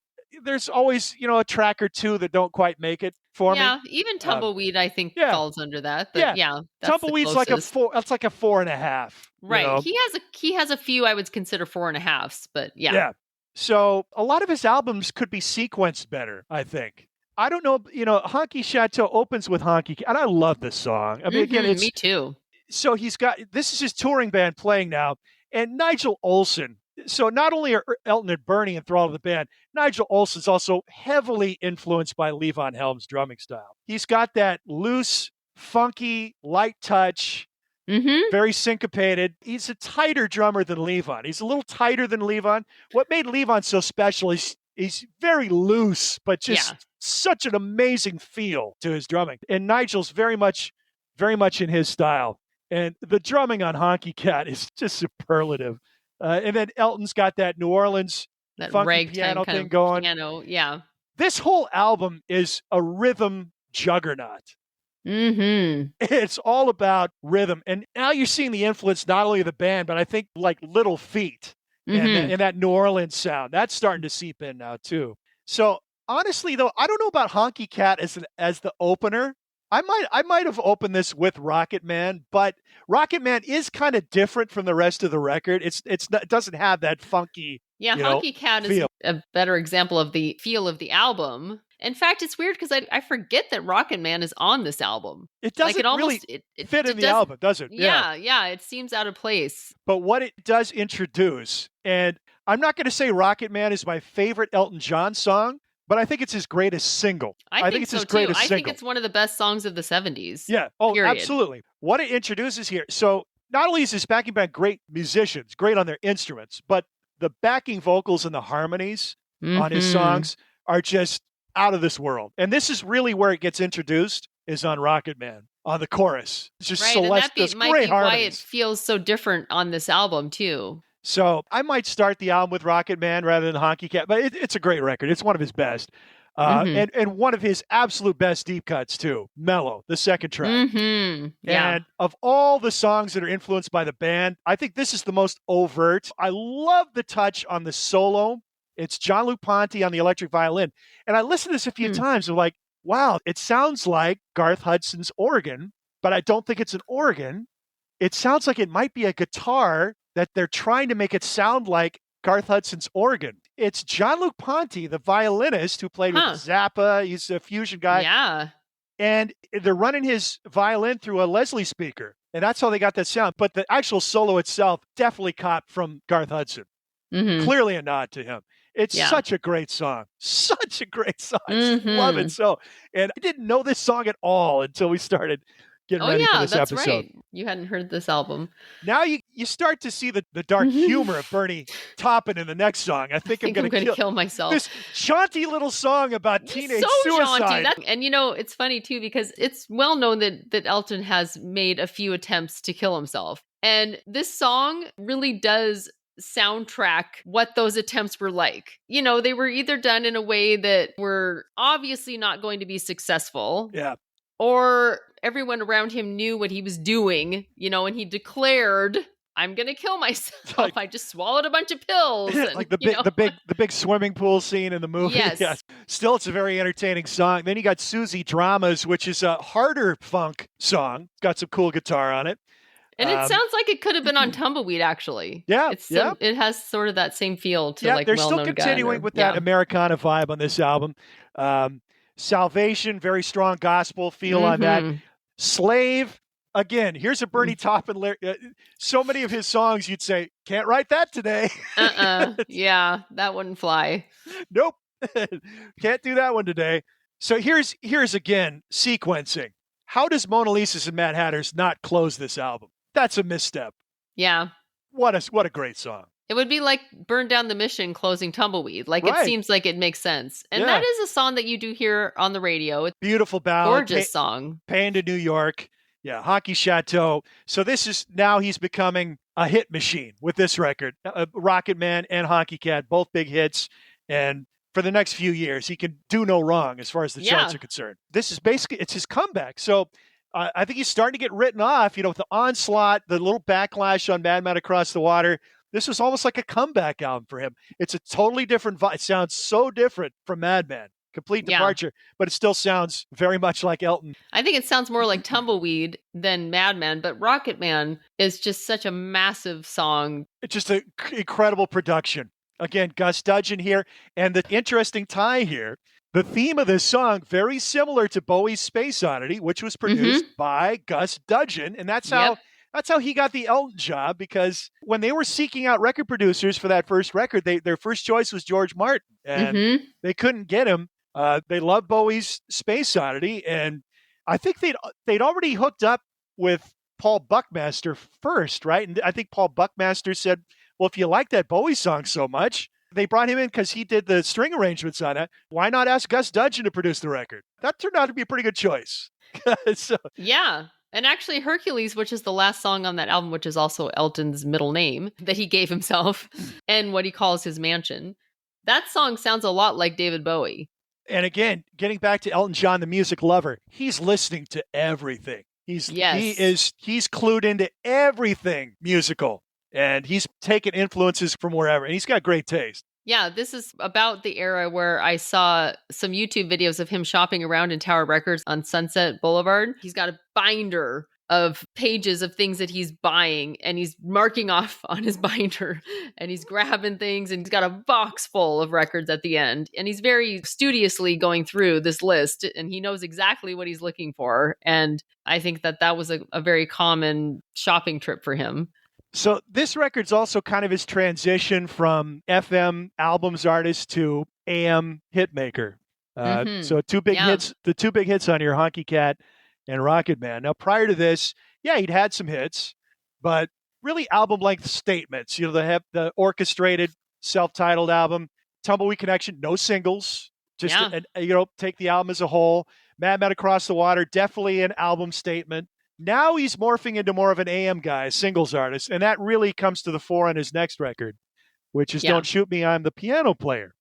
there's always, a track or two that don't quite make it for me. Yeah, even Tumbleweed, I think, falls under that. But Yeah, that's the Tumbleweed's like closest. that's like a 4.5. Right. He has a few I would consider 4.5s, but yeah. Yeah. So a lot of his albums could be sequenced better, I think. I don't know, Honky Chateau opens with Honky, and I love this song. I mean, again, me too. So this is his touring band playing now, and Nigel Olsson. So not only are Elton and Bernie enthralled with the band, Nigel Olsson's also heavily influenced by Levon Helm's drumming style. He's got that loose, funky, light touch, very syncopated. He's a tighter drummer than Levon. He's a little tighter than Levon. What made Levon so special is he's very loose, but just such an amazing feel to his drumming. And Nigel's very much in his style. And the drumming on Honky Cat is just superlative. And then Elton's got that New Orleans that funky piano thing going. This whole album is a rhythm juggernaut. It's all about rhythm. And now you're seeing the influence not only of the band, but I think like Little Feat and that New Orleans sound. That's starting to seep in now too. So honestly, though, I don't know about Honky Cat as the opener. I might have opened this with Rocket Man, but Rocket Man is kind of different from the rest of the record. It doesn't have that funky. Yeah, Honky Cat is a better example of the feel of the album. In fact, it's weird because I forget that Rocket Man is on this album. It doesn't really fit in the album, does it? Yeah, it seems out of place. But what it does introduce, and I'm not going to say Rocket Man is my favorite Elton John song, but I think it's his greatest single. I think it's his so greatest too. single. I think it's one of the best songs of the 70s. Yeah. Oh, period. Absolutely. What it introduces here. So not only is his backing band great musicians, great on their instruments, but the backing vocals and the harmonies on his songs are just out of this world. And this is really where it gets introduced, is on Rocket Man, on the chorus. It's just Celeste does great harmonies. Why it feels so different on this album too. So I might start the album with Rocket Man rather than Honky Cat, but it's a great record. It's one of his best. And one of his absolute best deep cuts too, Mellow, the second track. And of all the songs that are influenced by the band, I think this is the most overt. I love the touch on the solo. It's John-Luc Ponty on the electric violin. And I listened to this a few times. I'm like, wow, it sounds like Garth Hudson's organ, but I don't think it's an organ. It sounds like it might be a guitar that they're trying to make it sound like Garth Hudson's organ. It's John-Luc Ponty, the violinist who played with Zappa. He's a fusion guy. Yeah. And they're running his violin through a Leslie speaker. And that's how they got that sound. But the actual solo itself definitely caught from Garth Hudson. Clearly a nod to him. It's such a great song. Such a great song. I just love it so. And I didn't know this song at all until we started getting ready for this episode. Right. You hadn't heard this album. Now you start to see the dark humor of Bernie Taupin in the next song. I think I'm going to kill myself. This jaunty little song about teenage suicide. Jaunty. And it's funny too, because it's well known that Elton has made a few attempts to kill himself. And this song really does soundtrack what those attempts were like. They were either done in a way that were obviously not going to be successful. Yeah. Or everyone around him knew what he was doing, and he declared, I'm going to kill myself. I just swallowed a bunch of pills. And, like the big swimming pool scene in the movie. Yes. Still, it's a very entertaining song. Then you got Susie Dramas, which is a harder funk song. It's got some cool guitar on it. And it sounds like it could have been on Tumbleweed, actually. Yeah, it has sort of that same feel to like they're Well-Known still continuing with that Americana vibe on this album. Salvation, very strong gospel feel on that. Slave, again, here's a Bernie Taupin lyric. So many of his songs, you'd say, can't write that today. Yeah, that wouldn't fly. Nope. Can't do that one today. So here's again, sequencing. How does Mona Lisa's and Mad Hatters not close this album? That's a misstep. Yeah. What a great song. It would be like Burn Down the Mission closing Tumbleweed. It seems like it makes sense. And that is a song that you do hear on the radio. It's beautiful ballad. Gorgeous song. Paying to New York. Yeah, Honky Chateau. So now he's becoming a hit machine with this record. Rocket Man and Honky Cat, both big hits. And for the next few years, he can do no wrong as far as the charts are concerned. This is basically, it's his comeback. So I think he's starting to get written off, with the onslaught, the little backlash on Mad Men Across the Water. This was almost like a comeback album for him. It's a totally different vibe. It sounds so different from Madman. Complete departure, but it still sounds very much like Elton. I think it sounds more like Tumbleweed than Madman, but Rocket Man is just such a massive song. It's just an incredible production. Again, Gus Dudgeon here. And the interesting tie here, the theme of this song, very similar to Bowie's Space Oddity, which was produced by Gus Dudgeon. And that's how he got the Elton job, because when they were seeking out record producers for that first record, their first choice was George Martin, and they couldn't get him. They loved Bowie's Space Oddity, and I think they'd already hooked up with Paul Buckmaster first, right? And I think Paul Buckmaster said, well, if you like that Bowie song so much, they brought him in because he did the string arrangements on it. Why not ask Gus Dudgeon to produce the record? That turned out to be a pretty good choice. Yeah. And actually, Hercules, which is the last song on that album, which is also Elton's middle name that he gave himself and what he calls his mansion, that song sounds a lot like David Bowie. And again, getting back to Elton John, the music lover, he's listening to everything. He's clued into everything musical, and he's taken influences from wherever, and he's got great taste. Yeah, this is about the era where I saw some YouTube videos of him shopping around in Tower Records on Sunset Boulevard. He's got a binder of pages of things that he's buying, and he's marking off on his binder, and he's grabbing things, and he's got a box full of records at the end, and he's very studiously going through this list, and he knows exactly what he's looking for. And I think that was a very common shopping trip for him. So this record's also kind of his transition from FM albums artist to AM hitmaker. So the two big hits on here, Honky Cat and Rocket Man. Now, prior to this, he'd had some hits, but really album-length statements. They have the orchestrated, self-titled album, Tumbleweed Connection, no singles. Just take the album as a whole. Mad Men Across the Water, definitely an album statement. Now he's morphing into more of an AM guy, a singles artist, and that really comes to the fore on his next record, which is Don't Shoot Me, I'm the Piano Player.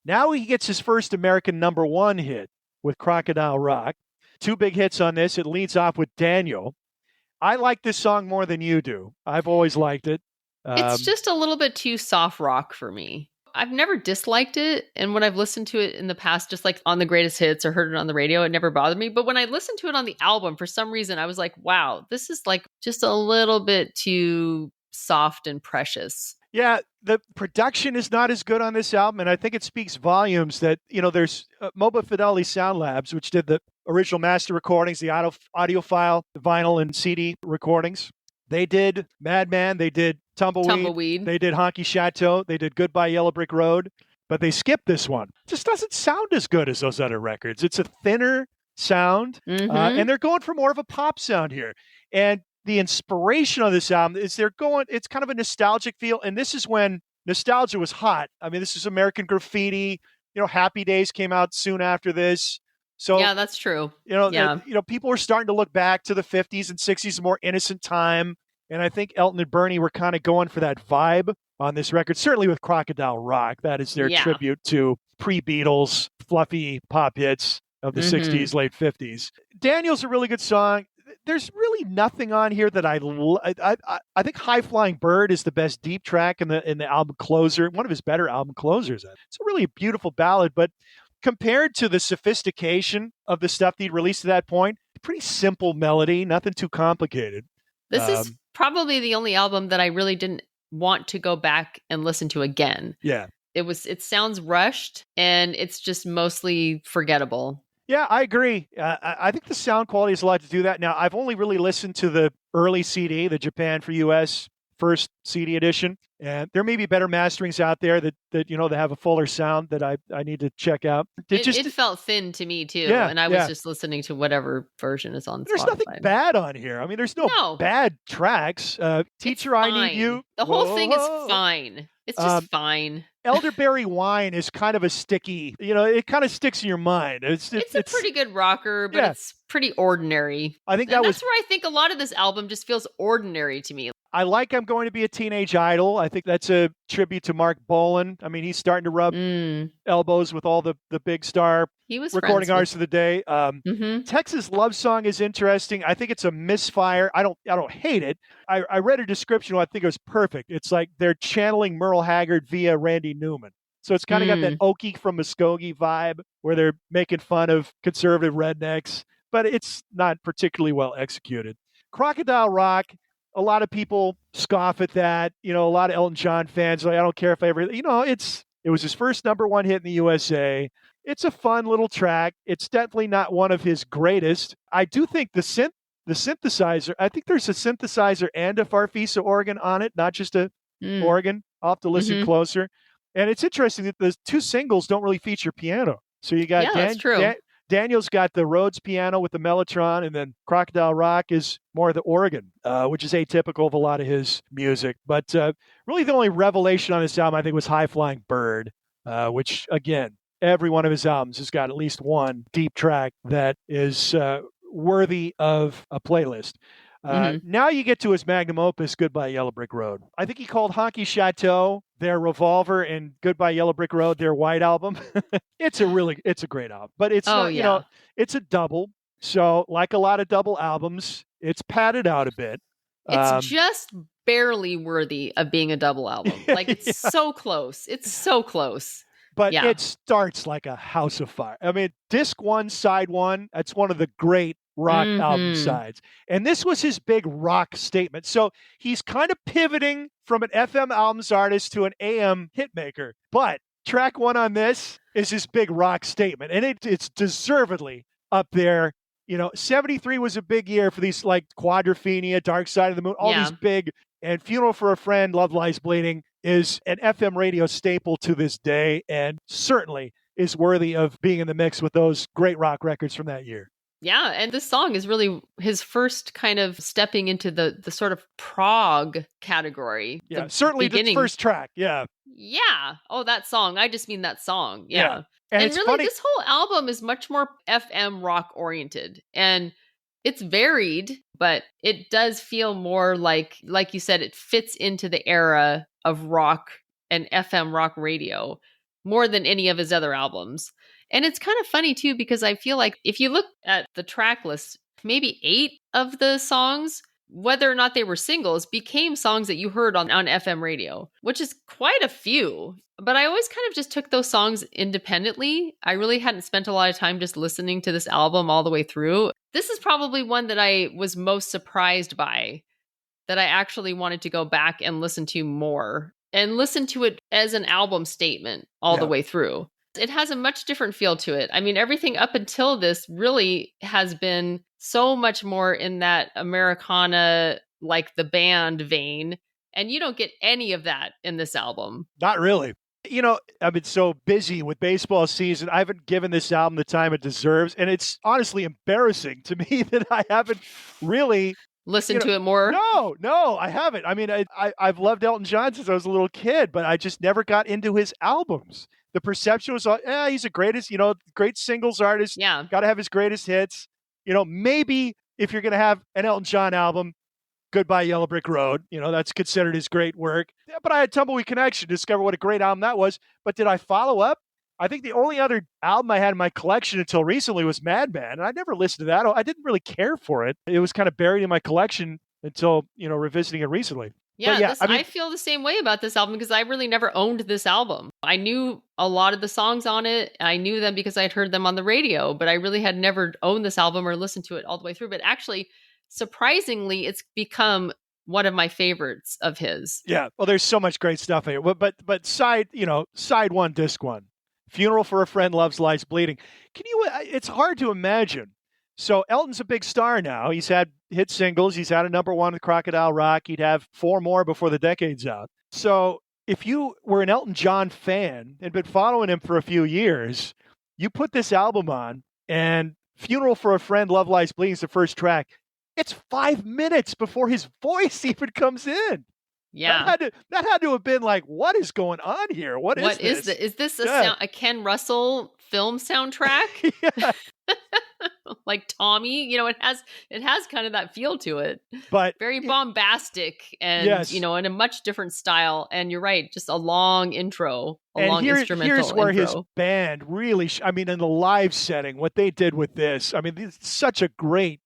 Now he gets his first American #1 hit with Crocodile Rock. Two big hits on this. It leads off with Daniel. I like this song more than you do. I've always liked it. It's just a little bit too soft rock for me. I've never disliked it. And when I've listened to it in the past, just like on the greatest hits or heard it on the radio, it never bothered me. But when I listened to it on the album, for some reason, I was like, wow, this is like just a little bit too soft and precious. Yeah, the production is not as good on this album. And I think it speaks volumes that, there's Mobile Fidelity Sound Labs, which did the original master recordings, the audiophile, the vinyl and CD recordings. They did Madman, they did Tumbleweed, they did Honky Chateau, they did Goodbye Yellow Brick Road, but they skipped this one. It just doesn't sound as good as those other records. It's a thinner sound, and they're going for more of a pop sound here. And the inspiration of this album is it's kind of a nostalgic feel, and this is when nostalgia was hot. I mean, this is American Graffiti. Happy Days came out soon after this. So yeah, that's true. People were starting to look back to the 50s and 60s, a more innocent time. And I think Elton and Bernie were kind of going for that vibe on this record, certainly with Crocodile Rock. That is their tribute to pre-Beatles, fluffy pop hits of the 60s, late 50s. Daniel's a really good song. There's really nothing on here that I think High Flying Bird is the best deep track in the album closer, one of his better album closers. It's a really beautiful ballad, but compared to the sophistication of the stuff that he'd released to that point, pretty simple melody, nothing too complicated. This is probably the only album that I really didn't want to go back and listen to again. Yeah. It sounds rushed, and it's just mostly forgettable. Yeah, I agree. I think the sound quality is a lot to do that. Now, I've only really listened to the early CD, the Japan for US first CD edition. And there may be better masterings out there that have a fuller sound that I need to check out. It felt thin to me too. Yeah, and I was just listening to whatever version is on There's Spotify. Nothing bad on here. I mean, there's no bad tracks. Teacher, I Need You. The whole thing is fine. It's just fine. Elderberry Wine is kind of a sticky, it kind of sticks in your mind. It's a pretty good rocker, but it's pretty ordinary. I think that's where I think a lot of this album just feels ordinary to me. I like I'm Going to Be a Teenage Idol. I think that's a tribute to Mark Bolan. I mean, he's starting to rub elbows with all the big star He was recording friends with. artists of the day. Texas Love Song is interesting. I think it's a misfire. I don't hate it. I read a description. I think it was perfect. It's like they're channeling Merle Haggard via Randy Newman. So it's kind of got that Okie from Muskogee vibe where they're making fun of conservative rednecks, but it's not particularly well executed. Crocodile Rock, a lot of people scoff at that. A lot of Elton John fans are like, I don't care if I ever, it was his first #1 hit in the USA. It's a fun little track. It's definitely not one of his greatest. I do think the synthesizer, I think there's a synthesizer and a Farfisa organ on it, not just a organ. I'll have to listen closer. And it's interesting that the two singles don't really feature piano. So you got that's true. Daniel's got the Rhodes piano with the Mellotron, and then Crocodile Rock is more of the organ, which is atypical of a lot of his music. But really the only revelation on this album, I think, was High Flying Bird, which, again, every one of his albums has got at least one deep track that is worthy of a playlist. Now you get to his magnum opus, Goodbye Yellow Brick Road. I think he called Honky Chateau their Revolver and Goodbye Yellow Brick Road their White Album. It's a great album, but it's not, it's a double. So like a lot of double albums, it's padded out a bit. It's just barely worthy of being a double album. Like it's so close. It's so close. But it starts like a house of fire. I mean, disc 1, side 1, that's one of the great rock album sides. And this was his big rock statement. So he's kind of pivoting from an FM albums artist to an AM hitmaker. But track 1 on this is his big rock statement. And it's deservedly up there. 73 was a big year for these like Quadrophenia, Dark Side of the Moon, all these big, and Funeral for a Friend, Love Lies Bleeding is an FM radio staple to this day and certainly is worthy of being in the mix with those great rock records from that year. Yeah, and this song is really his first kind of stepping into the sort of prog category. Yeah, certainly the first track, yeah. Yeah. Oh, that song. I just mean that song. Yeah. And really, funny. This whole album is much more FM rock oriented. And it's varied, but it does feel more like you said, it fits into the era of rock and FM rock radio more than any of his other albums. And it's kind of funny too, because I feel like if you look at the track list, maybe 8 of the songs, whether or not they were singles, became songs that you heard on FM radio, which is quite a few. But I always kind of just took those songs independently. I really hadn't spent a lot of time just listening to this album all the way through. This is probably one that I was most surprised by, that I actually wanted to go back and listen to more and listen to it as an album statement all the way through. It has a much different feel to it. I mean, everything up until this really has been so much more in that Americana, like the band vein. And you don't get any of that in this album. Not really. I've been so busy with baseball season. I haven't given this album the time it deserves. And it's honestly embarrassing to me that I haven't really listened to it more. No, I haven't. I mean, I've loved Elton John since I was a little kid, but I just never got into his albums. The perception was, he's the greatest, great singles artist. Yeah. Got to have his greatest hits. Maybe if you're going to have an Elton John album, Goodbye Yellow Brick Road, that's considered his great work. Yeah, but I had Tumbleweed Connection to discover what a great album that was. But did I follow up? I think the only other album I had in my collection until recently was Madman. And I never listened to that. I didn't really care for it. It was kind of buried in my collection until, revisiting it recently. Yeah, I feel the same way about this album because I really never owned this album. I knew a lot of the songs on it. I knew them because I'd heard them on the radio, but I really had never owned this album or listened to it all the way through. But actually, surprisingly, it's become one of my favorites of his. Yeah, well, there's so much great stuff in it. But side 1, disc 1, Funeral for a Friend, Love Lies Bleeding. It's hard to imagine. So Elton's a big star now. He's had hit singles. He's had a #1 with Crocodile Rock. He'd have 4 more before the decade's out. So if you were an Elton John fan and been following him for a few years, you put this album on and Funeral for a Friend, Love Lies Bleeding is the first track. It's 5 minutes before his voice even comes in. Yeah. That had to have been like, what is going on here? What is this? Is this a Ken Russell film soundtrack? Yeah. like Tommy, it has kind of that feel to it. But very bombastic and, yes. in a much different style. And you're right, just a long intro, instrumental here's where intro. his band really, in the live setting, what they did with this, it's such a great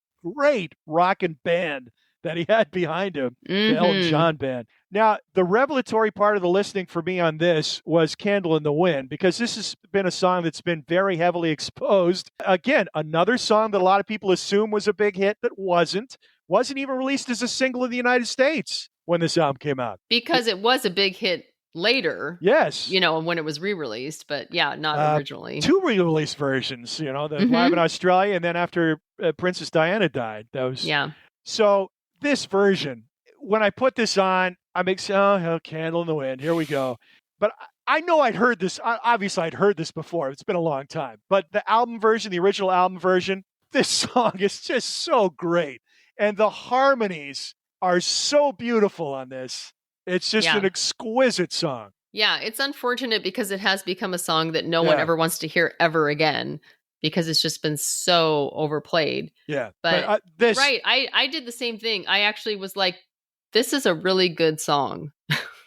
rockin' band that he had behind him, the Elton John band. Now, the revelatory part of the listening for me on this was Candle in the Wind, because this has been a song that's been very heavily exposed. Again, another song that a lot of people assume was a big hit that wasn't even released as a single in the United States when this album came out. Because it was a big hit later. Yes. When it was re-released, but yeah, not originally. 2 re-release versions, the live in Australia, and then after Princess Diana died. So this version, when I put this on, I'm excited, Candle in the Wind, here we go. But I know I'd heard this, obviously I'd heard this before, it's been a long time. But the album version, the original album version, this song is just so great. And the harmonies are so beautiful on this. It's just an exquisite song. Yeah, it's unfortunate because it has become a song that no one ever wants to hear ever again, because it's just been so overplayed. Yeah. But this... Right, I did the same thing. I actually was like, this is a really good song.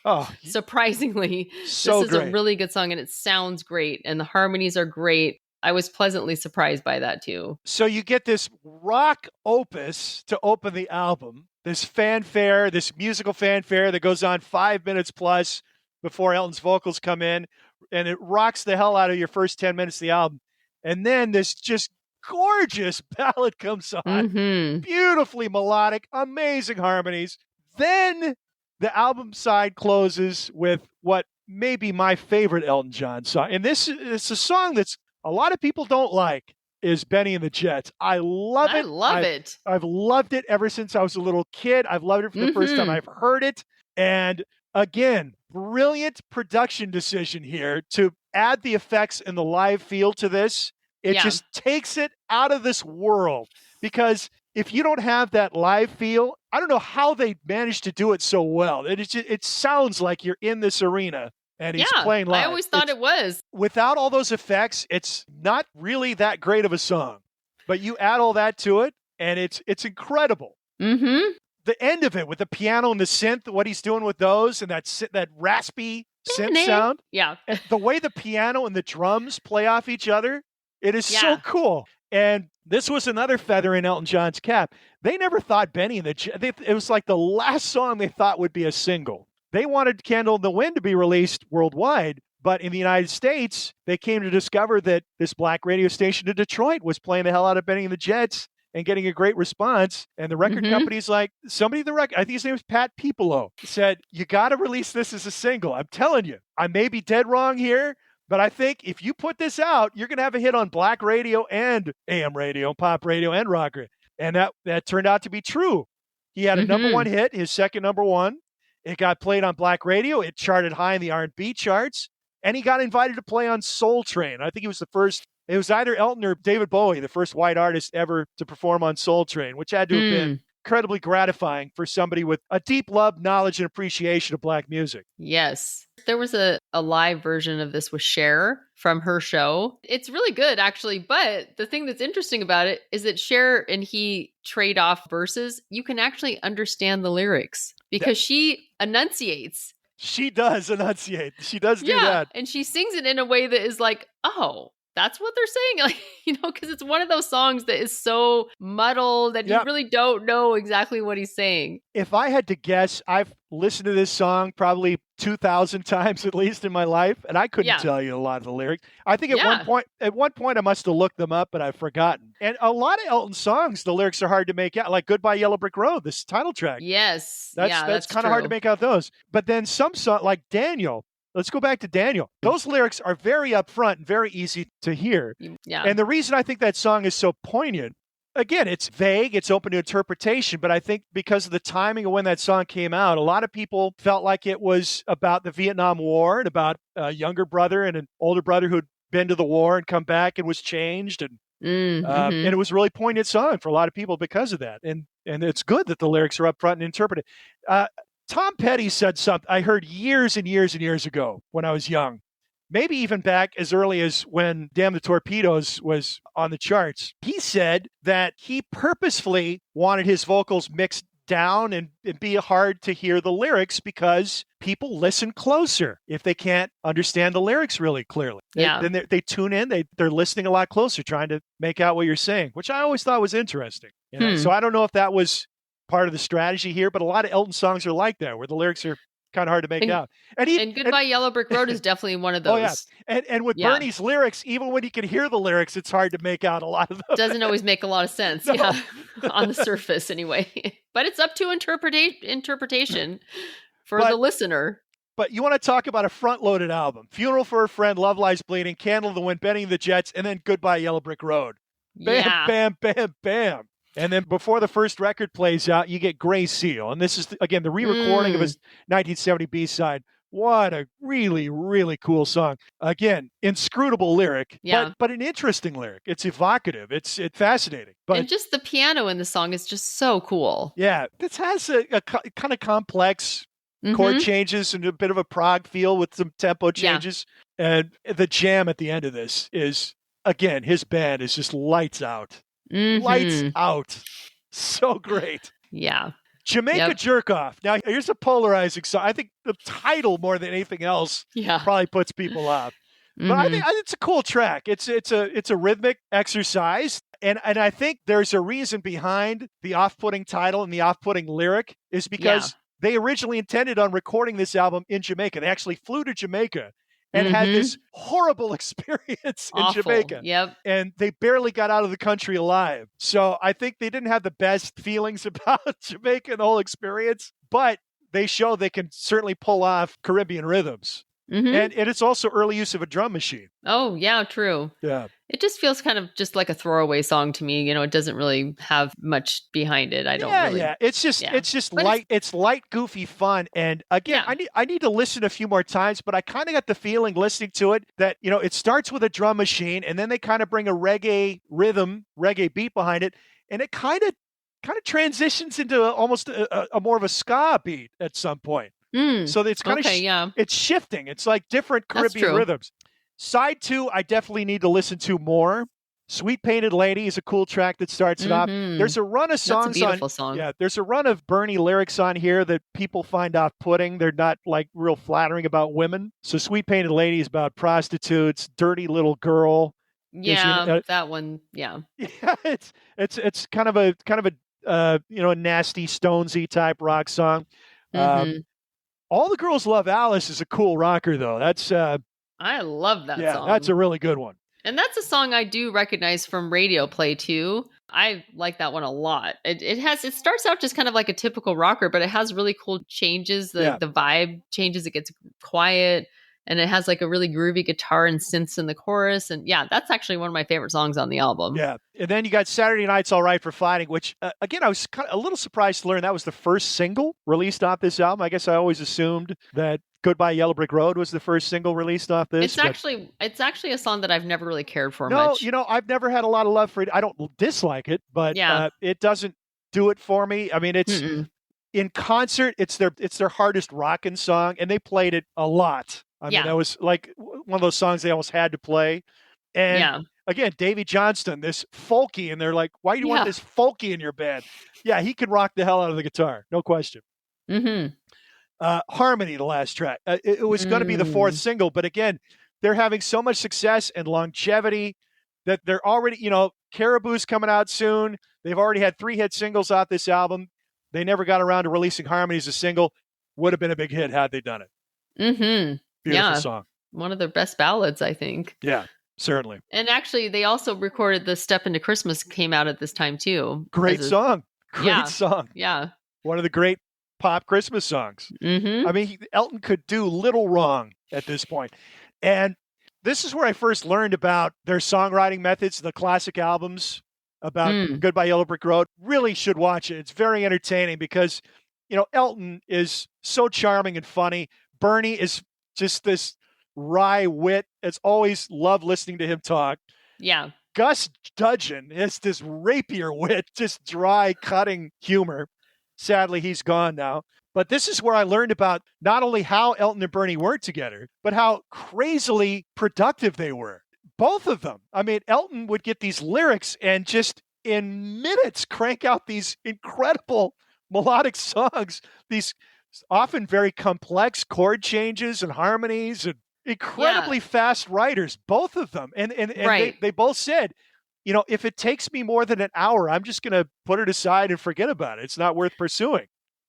Oh. Surprisingly. So this is a really good song, and it sounds great, and the harmonies are great. I was pleasantly surprised by that too. So you get this rock opus to open the album, this fanfare, this musical fanfare that goes on 5 minutes plus before Elton's vocals come in, and it rocks the hell out of your first 10 minutes of the album. And then this just gorgeous ballad comes on, beautifully melodic, amazing harmonies. Then the album side closes with what may be my favorite Elton John song. And it's a song that's a lot of people don't like, is Benny and the Jets. I love it. I love it. I've loved it ever since I was a little kid. I've loved it from the first time I've heard it. And again, brilliant production decision here to add the effects and the live feel to this. It just takes it out of this world, because if you don't have that live feel, I don't know how they managed to do it so well. It sounds like you're in this arena and he's playing live. I always thought it was. Without all those effects, it's not really that great of a song. But you add all that to it, and it's incredible. Mm-hmm. The end of it with the piano and the synth, what he's doing with those, and that raspy synth sound. Yeah. And the way the piano and the drums play off each other, it is so cool. And this was another feather in Elton John's cap. They never thought Benny and the Jets, it was like the last song they thought would be a single. They wanted Candle in the Wind to be released worldwide, but in the United States, they came to discover that this black radio station in Detroit was playing the hell out of Benny and the Jets and getting a great response. And the record company's like, I think his name was Pat Pipolo, said, you got to release this as a single. I'm telling you, I may be dead wrong here, but I think if you put this out, you're going to have a hit on black radio and AM radio, pop radio and rock radio. And that turned out to be true. He had a number one hit, his second number one. It got played on black radio. It charted high in the R&B charts. And he got invited to play on Soul Train. I think he was the first. It was either Elton or David Bowie, the first white artist ever to perform on Soul Train, which had to have been incredibly gratifying for somebody with a deep love, knowledge, and appreciation of black music. Yes. There was a live version of this with Cher from her show. It's really good, actually. But the thing that's interesting about it is that Cher and he trade off verses. You can actually understand the lyrics because she enunciates. She does enunciate. She does do that. And she sings it in a way that is like, oh, that's what they're saying. Like, because it's one of those songs that is so muddled that you really don't know exactly what he's saying. If I had to guess, I've listened to this song probably 2,000 times at least in my life, and I couldn't tell you a lot of the lyrics. I think at one point I must have looked them up, but I've forgotten. And a lot of Elton songs, the lyrics are hard to make out, like Goodbye Yellow Brick Road, this title track. Yes. That's kind of hard to make out those. But then some song like Daniel. Let's go back to Daniel. Those lyrics are very upfront and very easy to hear. Yeah. And the reason I think that song is so poignant, again, it's vague, it's open to interpretation, but I think because of the timing of when that song came out, a lot of people felt like it was about the Vietnam War and about a younger brother and an older brother who'd been to the war and come back and was changed. And it was a really poignant song for a lot of people because of that. And it's good that the lyrics are upfront and interpreted. Tom Petty said something I heard years and years and years ago when I was young. maybe even back as early as when Damn the Torpedoes was on the charts. He said that he purposefully wanted his vocals mixed down and be hard to hear the lyrics because people listen closer if they can't understand the lyrics really clearly. Yeah. Then they tune in, they're listening a lot closer, trying to make out what you're saying, which I always thought was interesting. You know? So I don't know if that was part of the strategy here, but a lot of Elton songs are like that, where the lyrics are kind of hard to make out. And Goodbye Yellow Brick Road is definitely one of those. Oh, yeah. And with Bernie's lyrics, even when you can hear the lyrics, it's hard to make out a lot of them. Doesn't always make a lot of sense, on the surface anyway. But it's up to interpretation for the listener. But you want to talk about a front-loaded album. Funeral for a Friend, Love Lies Bleeding, Candle in the Wind, Benny and the Jets, and then Goodbye Yellow Brick Road. Bam, bam, bam, bam. And then before the first record plays out, you get Gray Seal. And this is, again, the re-recording of his 1970 B-side. What a really, really cool song. Again, inscrutable lyric, but an interesting lyric. It's evocative. It's fascinating. And just the piano in the song is just so cool. Yeah, this has a kind of complex chord changes and a bit of a prog feel with some tempo changes. Yeah. And the jam at the end of this is, again, his band is just lights out. Lights out. So great. Yeah. Jamaica Jerk Off. Now, here's a polarizing song. I think the title, more than anything else, probably puts people off. But I think it's a cool track. It's a rhythmic exercise. And I think there's a reason behind the off-putting title and the off-putting lyric is because they originally intended on recording this album in Jamaica. They actually flew to Jamaica and had this horrible experience in Jamaica. Yep. And they barely got out of the country alive. So I think they didn't have the best feelings about Jamaica and the whole experience, but they show they can certainly pull off Caribbean rhythms. And it's also early use of a drum machine. Oh, yeah, true. Yeah. It just feels kind of just like a throwaway song to me. You know, it doesn't really have much behind it. I don't really. Yeah. It's just light. It's light, goofy fun. And again, I need to listen a few more times, but I kind of got the feeling listening to it that, you know, it starts with a drum machine and then they kind of bring a reggae rhythm, reggae beat behind it. And it kind of transitions into almost a more of a ska beat at some point. So it's kind of it's shifting. It's like different Caribbean rhythms. Side 2, I definitely need to listen to more. Sweet Painted Lady is a cool track that starts it off. There's a run of songs. That's a beautiful song. Yeah, there's a run of Bernie lyrics on here that people find off-putting. They're not like real flattering about women. So Sweet Painted Lady is about prostitutes, dirty little girl. Yeah, that one. Yeah. Yeah, it's kind of a a nasty Stonesy type rock song. All the Girls Love Alice is a cool rocker, though. That's I love that song. That's a really good one. And that's a song I do recognize from radio play too. I like that one a lot. It starts out just kind of like a typical rocker, but it has really cool changes. The vibe changes. It gets quiet. And it has like a really groovy guitar and synths in the chorus. And yeah, that's actually one of my favorite songs on the album. Yeah. And then you got Saturday Night's All Right for Fighting, which, again, I was kind of a little surprised to learn that was the first single released off this album. I guess I always assumed that Goodbye Yellow Brick Road was the first single released off this. It's actually a song that I've never really cared for No, much. you know, I've never had a lot of love for it. I don't dislike it, but it doesn't do it for me. I mean, it's in concert, it's their hardest rockin' song, and they played it a lot. I mean, that was like one of those songs they almost had to play. And again, Davy Johnston, this folky, and they're like, why do you want this folky in your band? Yeah, he can rock the hell out of the guitar. No question. Harmony, the last track. It was going to be the fourth single, but again, they're having so much success and longevity that they're already, Caribou's coming out soon. They've already had 3 hit singles off this album. They never got around to releasing Harmony as a single. Would have been a big hit had they done it. Beautiful song. One of their best ballads, I think. Yeah, certainly. And actually, they also recorded the Step Into Christmas came out at this time, too. Great song. Great song. Yeah. One of the great pop Christmas songs. I mean, Elton could do little wrong at this point. And this is where I first learned about their songwriting methods, the classic albums about Goodbye Yellow Brick Road. Really should watch it. It's very entertaining because, Elton is so charming and funny. Bernie is just this wry wit. It's always loved listening to him talk. Yeah. Gus Dudgeon is this rapier wit, just dry, cutting humor. Sadly, he's gone now. But this is where I learned about not only how Elton and Bernie worked together, but how crazily productive they were. Both of them. I mean, Elton would get these lyrics and just in minutes crank out these incredible melodic songs, these often very complex chord changes and harmonies, and incredibly fast writers, both of them. And they both said, if it takes me more than an hour, I'm just going to put it aside and forget about it. It's not worth pursuing,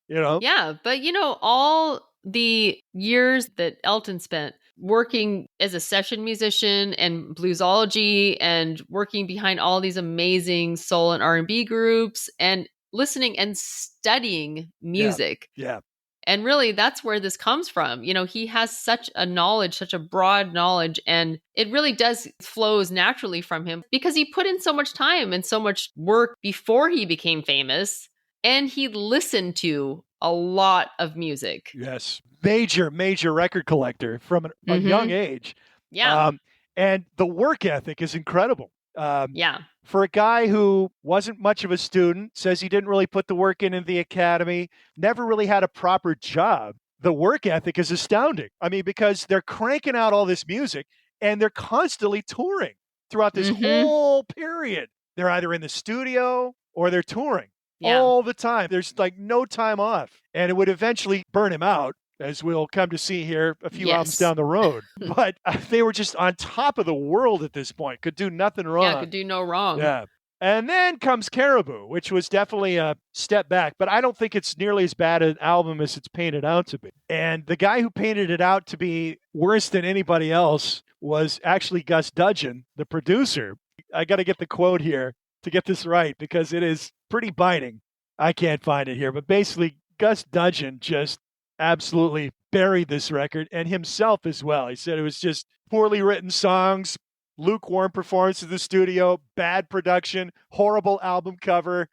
Yeah, but all the years that Elton spent working as a session musician and bluesology and working behind all these amazing soul and R&B groups and listening and studying music. Yeah. And really, that's where this comes from. He has such a knowledge, such a broad knowledge, and it really does flows naturally from him because he put in so much time and so much work before he became famous, and he listened to a lot of music. Yes. Major record collector from a young age. Yeah. And the work ethic is incredible. Yeah. For a guy who wasn't much of a student, says he didn't really put the work in the academy, never really had a proper job, the work ethic is astounding. I mean, because they're cranking out all this music and they're constantly touring throughout this whole period. They're either in the studio or they're touring all the time. There's like no time off. And it would eventually burn him out, as we'll come to see here a few albums down the road. But they were just on top of the world at this point. Could do nothing wrong. Yeah, could do no wrong. Yeah. And then comes Caribou, which was definitely a step back. But I don't think it's nearly as bad an album as it's painted out to be. And the guy who painted it out to be worse than anybody else was actually Gus Dudgeon, the producer. I got to get the quote here to get this right because it is pretty biting. I can't find it here. But basically, Gus Dudgeon just absolutely buried this record, and himself as well. He said it was just poorly written songs, lukewarm performance in the studio, bad production, horrible album cover.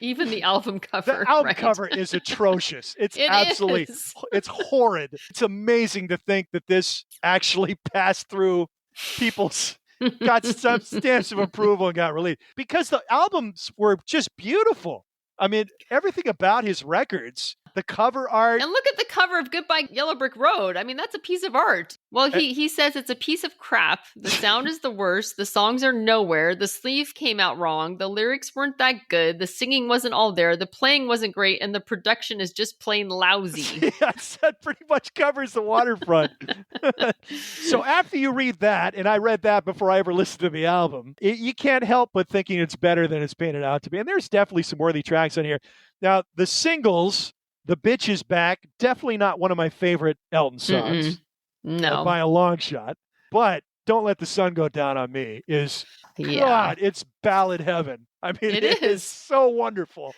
Even the album cover. The album cover is atrocious. It's it's horrid. It's amazing to think that this actually passed through people's got some stamps of approval and got released because the albums were just beautiful. I mean, everything about his records, the cover art. And look at the cover of Goodbye Yellow Brick Road. I mean, that's a piece of art. Well, he says it's a piece of crap. The sound is the worst. The songs are nowhere. The sleeve came out wrong. The lyrics weren't that good. The singing wasn't all there. The playing wasn't great. And the production is just plain lousy. Yes, that pretty much covers the waterfront. So after you read that, and I read that before I ever listened to the album, you can't help but thinking it's better than it's painted out to be. And there's definitely some worthy tracks on here. Now, the singles, The Bitch Is Back, definitely not one of my favorite Elton songs. No. By a long shot. But Don't Let the Sun Go Down on Me is, God, it's ballad heaven. I mean, it is so wonderful.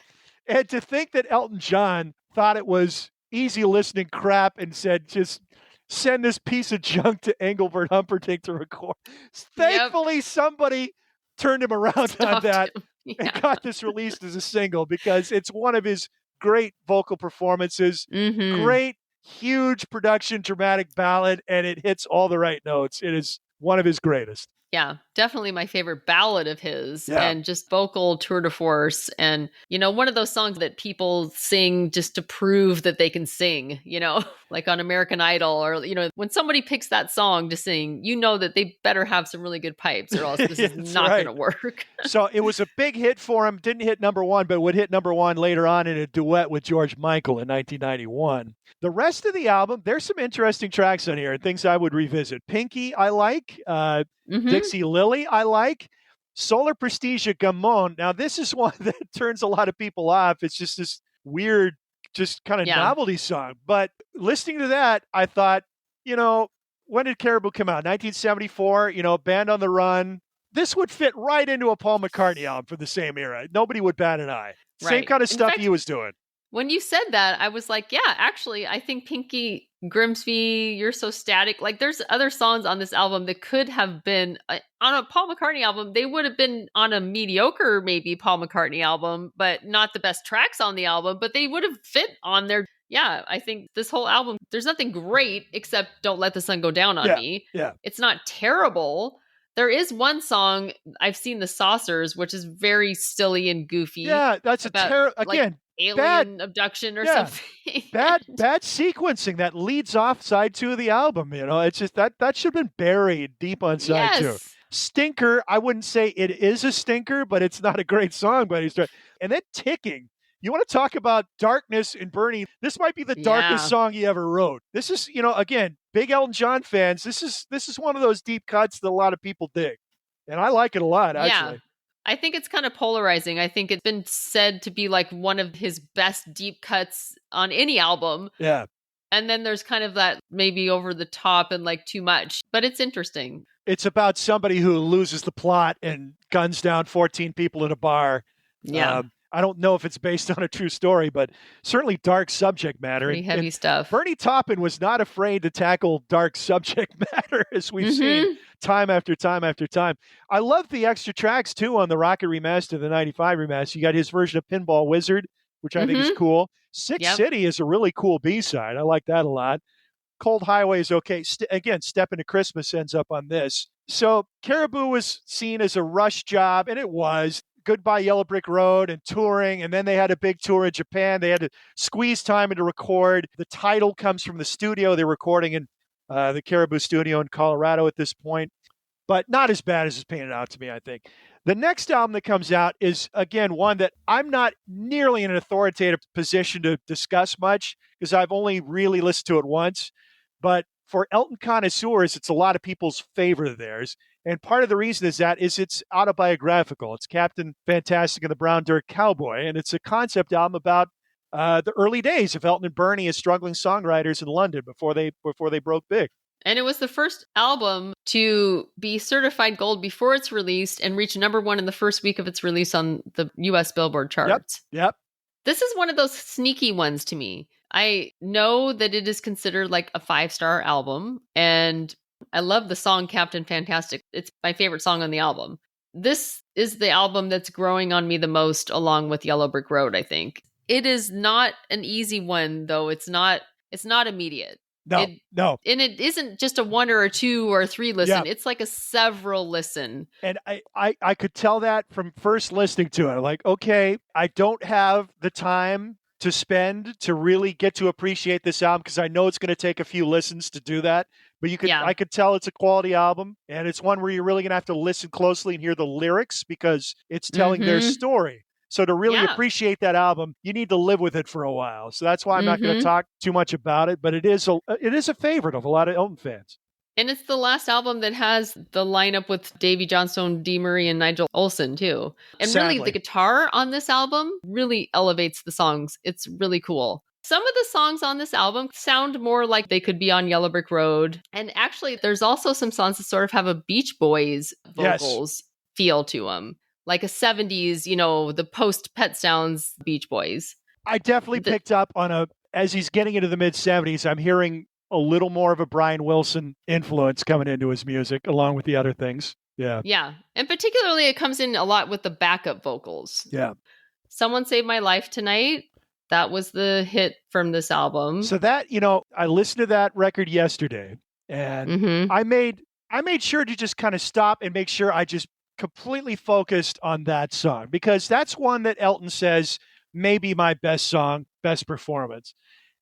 And to think that Elton John thought it was easy listening crap and said, just send this piece of junk to Engelbert Humperdinck to record. Thankfully, somebody turned him around on that and got this released as a single because it's one of his great vocal performances, great, huge production, dramatic ballad, and it hits all the right notes. It is one of his greatest. Yeah, definitely my favorite ballad of his and just vocal tour de force. And, one of those songs that people sing just to prove that they can sing, like on American Idol or, when somebody picks that song to sing, that they better have some really good pipes or else this is not going to work. So it was a big hit for him. Didn't hit number one, but would hit number one later on in a duet with George Michael in 1991. The rest of the album, there's some interesting tracks on here and things I would revisit. Pinky, I like. Dixie Lily, I like. Solar Prestige Gamon. Now, this is one that turns a lot of people off. It's just this weird, just kind of novelty song. But listening to that, I thought, when did Caribou come out? 1974, Band on the Run. This would fit right into a Paul McCartney album for the same era. Nobody would bat an eye. Right. Same kind of stuff he was doing. When you said that, I was like, yeah, actually, I think Pinky, Grimsby, You're So Static, like there's other songs on this album that could have been on a Paul McCartney album. They would have been on a mediocre, maybe Paul McCartney album, but not the best tracks on the album, but they would have fit on there. Yeah, I think this whole album, there's nothing great except Don't Let the Sun Go Down on Me. Yeah. It's not terrible. There is one song, I've seen The Saucers, which is very silly and goofy. Yeah, that's again, alien abduction or something. Bad sequencing that leads off side 2 of the album. It's just that should have been buried deep on side 2. Stinker, I wouldn't say it is a stinker, but it's not a great song. But and then Ticking. You want to talk about darkness in Bernie? This might be the darkest song he ever wrote. This is, again, big Elton John fans. This is one of those deep cuts that a lot of people dig, and I like it a lot, actually. Yeah. I think it's kind of polarizing. I think it's been said to be like one of his best deep cuts on any album. Yeah. And then there's kind of that maybe over the top and like too much, but it's interesting. It's about somebody who loses the plot and guns down 14 people in a bar. Yeah. I don't know if it's based on a true story, but certainly dark subject matter. Pretty heavy stuff. Bernie Taupin was not afraid to tackle dark subject matter, as we've seen time after time after time. I love the extra tracks, too, on the Rocket remaster, the 95 remaster. You got his version of Pinball Wizard, which I think is cool. Six City is a really cool B-side. I like that a lot. Cold Highway is okay. Again, Step Into Christmas ends up on this. So Caribou was seen as a rush job, and it was. Goodbye Yellow Brick Road and touring, and then they had a big tour in Japan. They had to squeeze time in to record. The title comes from the studio. They're recording in the Caribou studio in Colorado at this point, but not as bad as it's painted out to me, I think. The next album that comes out is, again, one that I'm not nearly in an authoritative position to discuss much because I've only really listened to it once, but for Elton connoisseurs, it's a lot of people's favorite of theirs. And part of the reason is it's autobiographical. It's Captain Fantastic and the Brown Dirt Cowboy. And it's a concept album about the early days of Elton and Bernie as struggling songwriters in London before they broke big. And it was the first album to be certified gold before it's released and reach number 1 in the first week of its release on the US Billboard charts. Yep. This is one of those sneaky ones to me. I know that it is considered like a 5-star album, and I love the song Captain Fantastic. It's my favorite song on the album. This is the album that's growing on me the most, along with Yellow Brick Road, I think. It is not an easy one, though. It's not immediate. No. And it isn't just a 1 or a 2 or a 3 listen. Yeah. It's like a several listen. And I could tell that from first listening to it. I'm like, okay, I don't have the time to spend to really get to appreciate this album because I know it's going to take a few listens to do that. But I could tell it's a quality album, and it's one where you're really going to have to listen closely and hear the lyrics because it's telling their story. So to really appreciate that album, you need to live with it for a while. So that's why I'm not going to talk too much about it, but it is a favorite of a lot of Elton fans. And it's the last album that has the lineup with Davy Johnstone, Dee Murray, and Nigel Olsson, too. And really, the guitar on this album really elevates the songs. It's really cool. Some of the songs on this album sound more like they could be on Yellow Brick Road. And actually, there's also some songs that sort of have a Beach Boys vocals feel to them. Like a 70s, the post-Pet Sounds Beach Boys. I definitely picked up on as he's getting into the mid-70s, I'm hearing a little more of a Brian Wilson influence coming into his music, along with the other things. Yeah. Yeah. And particularly, it comes in a lot with the backup vocals. Yeah. Someone Saved My Life Tonight. That was the hit from this album. So that, I listened to that record yesterday, and I made sure to just kind of stop and make sure I just completely focused on that song, because that's one that Elton says may be my best song, best performance.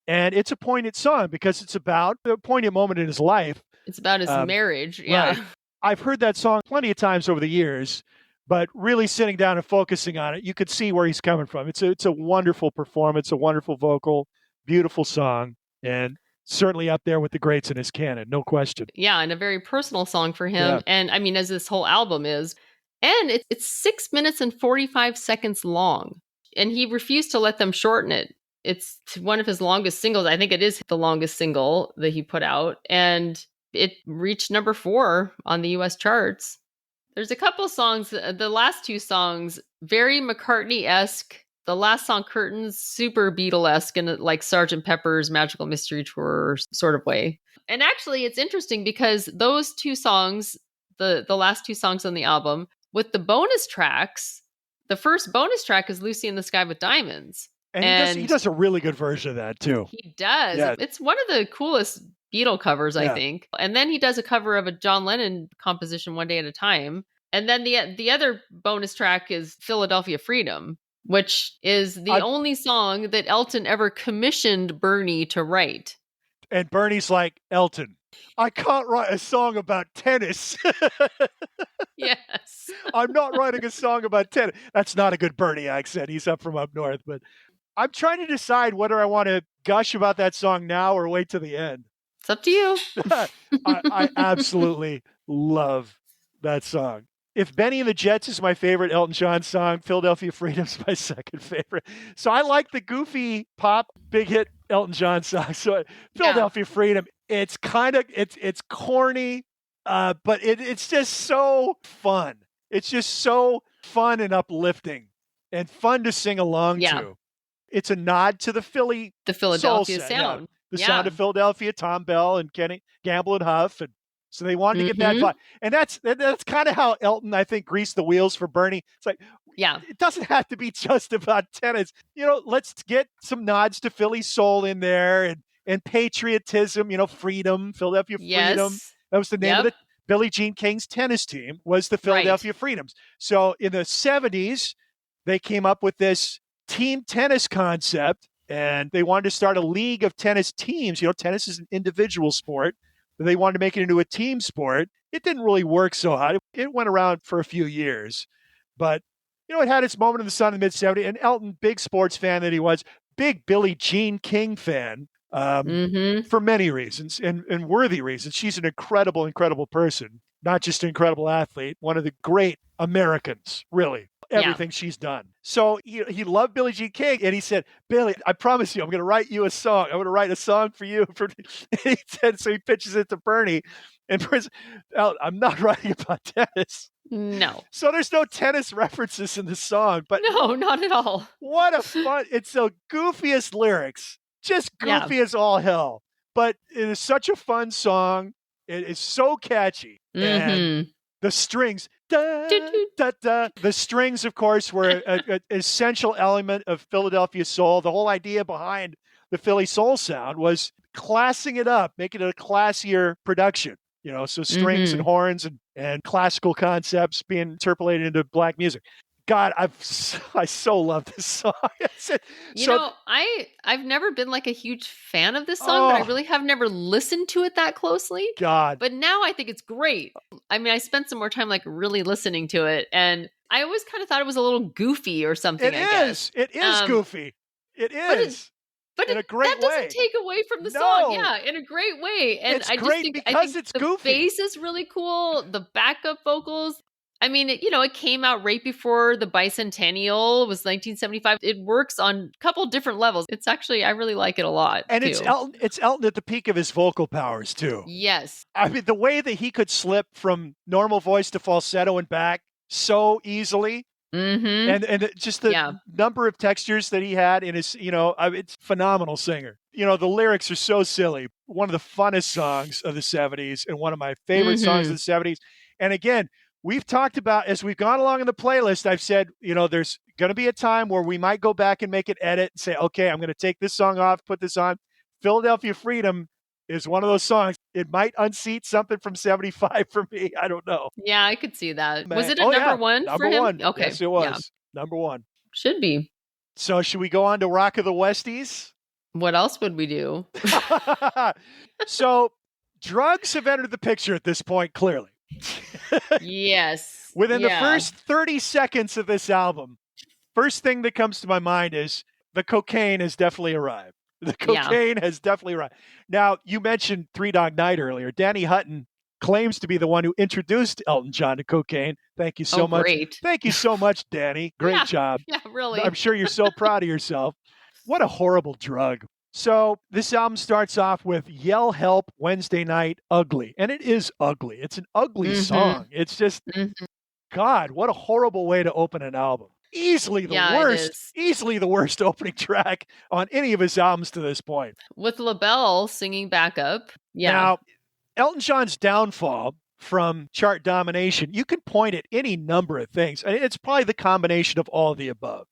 And it's a poignant song because it's about a poignant moment in his life. It's about his marriage. Yeah. Right. I've heard that song plenty of times over the years, but really sitting down and focusing on it, you could see where he's coming from. It's a wonderful performance, a wonderful vocal, beautiful song, and certainly up there with the greats in his canon, no question. Yeah, and a very personal song for him. Yeah. And I mean, as this whole album is. And it's 6 minutes and 45 seconds long. And he refused to let them shorten it. It's one of his longest singles. I think it is the longest single that he put out. And it reached number 4 on the US charts. There's a couple songs, the last 2 songs, very McCartney-esque. The last song, Curtains, super Beatle-esque in like Sgt. Pepper's Magical Mystery Tour sort of way. And actually, it's interesting because those 2 songs, the last 2 songs on the album, with the bonus tracks, the first bonus track is Lucy in the Sky with Diamonds. And he does a really good version of that, too. He does. Yeah. It's one of the coolest Beatle covers, I think. And then he does a cover of a John Lennon composition, One Day at a Time. And then the other bonus track is Philadelphia Freedom. which is the only song that Elton ever commissioned Bernie to write. And Bernie's like, Elton, I can't write a song about tennis. Yes. I'm not writing a song about tennis. That's not a good Bernie accent. He's up from up north. But I'm trying to decide whether I want to gush about that song now or wait to the end. It's up to you. I absolutely love that song. If Benny and the Jets is my favorite Elton John song, Philadelphia Freedom's my second favorite. So I like the goofy pop big hit Elton John song. So Philadelphia Freedom, it's kind of it's corny, but it's just so fun. It's just so fun and uplifting and fun to sing along to. It's a nod to the Philadelphia sound. The sound of Philadelphia, Tom Bell and Kenny Gamble and Huff, and so they wanted to get that vibe. And that's kind of how Elton, I think, greased the wheels for Bernie. It's like, it doesn't have to be just about tennis. Let's get some nods to Philly soul in there and patriotism. Freedom, Philadelphia Freedom. That was the name of the Billie Jean King's tennis team was the Philadelphia Freedoms. So in the 70s, they came up with this team tennis concept, and they wanted to start a league of tennis teams. Tennis is an individual sport. They wanted to make it into a team sport. It didn't really work so hot. It went around for a few years. But, it had its moment in the sun in the mid-70s. And Elton, big sports fan that he was, big Billie Jean King fan for many reasons and worthy reasons. She's an incredible, incredible person, not just an incredible athlete, one of the great Americans, really. Everything she's done. So he loved Billie Jean King, and he said, Billie, I promise you, I'm going to write you a song. I'm going to write a song for you. He said, so he pitches it to Bernie, and Bernie's, I'm not writing about tennis. No. So there's no tennis references in the song. But no, not at all. What a fun, it's the goofiest lyrics, just goofy as all hell. But it is such a fun song. It is so catchy. And the strings, da, da, da. The strings, of course, were an essential element of Philadelphia soul. The whole idea behind the Philly soul sound was classing it up, making it a classier production. So strings and horns and classical concepts being interpolated into black music. God, I so love this song. I've never been like a huge fan of this song, but I really have never listened to it that closely. God. But now I think it's great. I mean, I spent some more time like really listening to it, and I always kind of thought it was a little goofy or something. It is goofy. It is. But in a great that doesn't take away from the song. Yeah, in a great way. And it's great because it's goofy. The bass is really cool. The backup vocals. I mean, it came out right before the bicentennial. It was 1975. It works on a couple different levels. It's actually, I really like it a lot. And it's Elton at the peak of his vocal powers, too. Yes. I mean, the way that he could slip from normal voice to falsetto and back so easily. And just the number of textures that he had in his, it's phenomenal singer. The lyrics are so silly. One of the funnest songs of the 70s and one of my favorite songs of the 70s. And again, we've talked about, as we've gone along in the playlist, I've said, there's going to be a time where we might go back and make an edit and say, okay, I'm going to take this song off, put this on. Philadelphia Freedom is one of those songs. It might unseat something from 75 for me. I don't know. Yeah, I could see that. Was it a number one for him? Number one. Okay. Yes, it was. Yeah. Number one. Should be. So should we go on to Rock of the Westies? What else would we do? So drugs have entered the picture at this point, clearly. Yes. Within the first 30 seconds of this album, first thing that comes to my mind is the cocaine has definitely arrived. The cocaine has definitely arrived. Now, you mentioned Three Dog Night earlier. Danny Hutton claims to be the one who introduced Elton John to cocaine. Thank you so much. Great. Thank you so much, Danny. Great job. Yeah, really. I'm sure you're so proud of yourself. What a horrible drug. So this album starts off with Yell Help Wednesday Night Ugly. And it is ugly. It's an ugly song. It's just, God, what a horrible way to open an album. Easily the worst opening track on any of his albums to this point. With LaBelle singing backup. Yeah. Now, Elton John's downfall from chart domination, you can point at any number of things. And it's probably the combination of all of the above.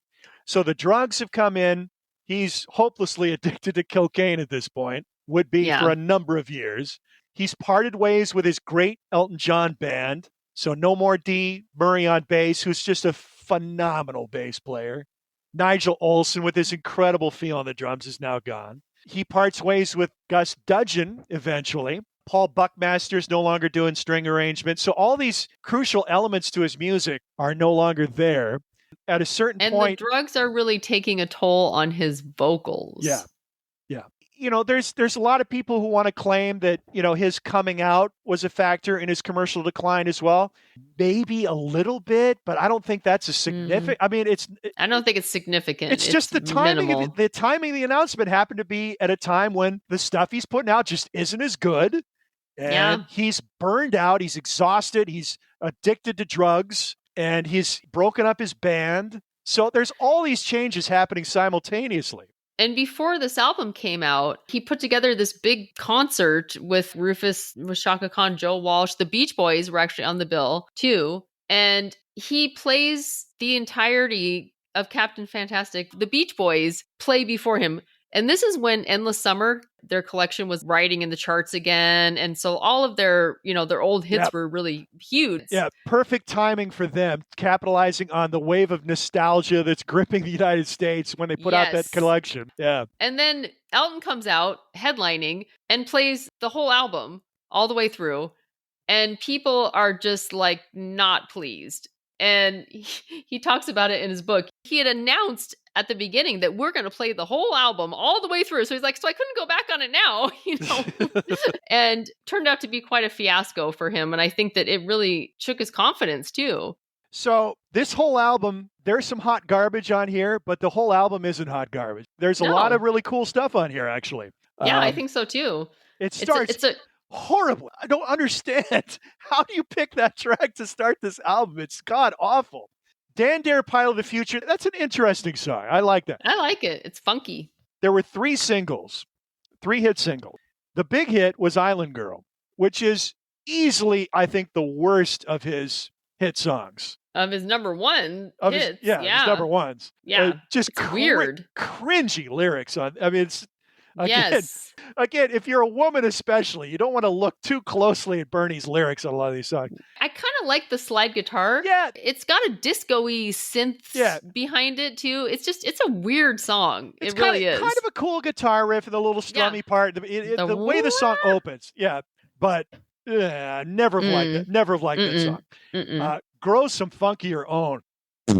So the drugs have come in. He's hopelessly addicted to cocaine at this point, would be for a number of years. He's parted ways with his great Elton John band. So no more D. Murray on bass, who's just a phenomenal bass player. Nigel Olsson, with his incredible feel on the drums, is now gone. He parts ways with Gus Dudgeon eventually. Paul Buckmaster is no longer doing string arrangements. So all these crucial elements to his music are no longer there. At a certain point... And the drugs are really taking a toll on his vocals. Yeah. There's a lot of people who want to claim that, his coming out was a factor in his commercial decline as well. Maybe a little bit, but I don't think that's a significant... I mean, I don't think it's significant. It's just the timing of the timing of the announcement happened to be at a time when the stuff he's putting out just isn't as good. And he's burned out. He's exhausted. He's addicted to drugs. And he's broken up his band. So there's all these changes happening simultaneously. And before this album came out, he put together this big concert with Rufus, with Shaka Khan, Joe Walsh. The Beach Boys were actually on the bill too. And he plays the entirety of Captain Fantastic. The Beach Boys play before him. And this is when Endless Summer, their collection, was riding in the charts again. And so all of their old hits were really huge. Yeah, perfect timing for them, capitalizing on the wave of nostalgia that's gripping the United States when they put out that collection. Yeah. And then Elton comes out headlining and plays the whole album all the way through. And people are just like not pleased. And he talks about it in his book. He had announced at the beginning that we're going to play the whole album all the way through. So he's like, so I couldn't go back on it now, and turned out to be quite a fiasco for him. And I think that it really shook his confidence too. So this whole album, there's some hot garbage on here, but the whole album isn't hot garbage. There's a lot of really cool stuff on here, actually. Yeah, I think so too. It starts... It's horrible. I don't understand. How do you pick that track to start this album? It's god awful. Dan Dare, Pilot of the Future. That's an interesting song. I like that. I like it. It's funky. There were 3 hit singles. The big hit was Island Girl, which is easily, I think, the worst of his hit songs. Of his number one hits. His number ones. Yeah. Just weird. Cringy lyrics on. I mean, it's... Again, if you're a woman especially, you don't want to look too closely at Bernie's lyrics on a lot of these songs. I kind of like the slide guitar. Yeah. It's got a disco-y synth behind it, too. It's a weird song. It really is. It's kind of a cool guitar riff and the little strummy part. The way the song opens. Yeah. But never have liked it. Never have liked that song. Grow some funk of your own. That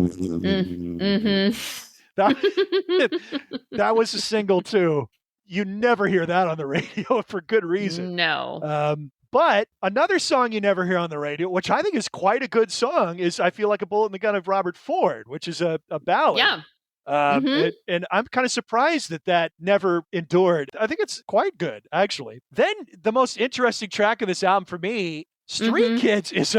was a single, too. You never hear that on the radio for good reason. No. But another song you never hear on the radio, which I think is quite a good song, is I Feel Like a Bullet in the Gun of Robert Ford, which is a ballad. Yeah. And I'm kind of surprised that never endured. I think it's quite good, actually. Then the most interesting track of this album for me, Street Kids, it's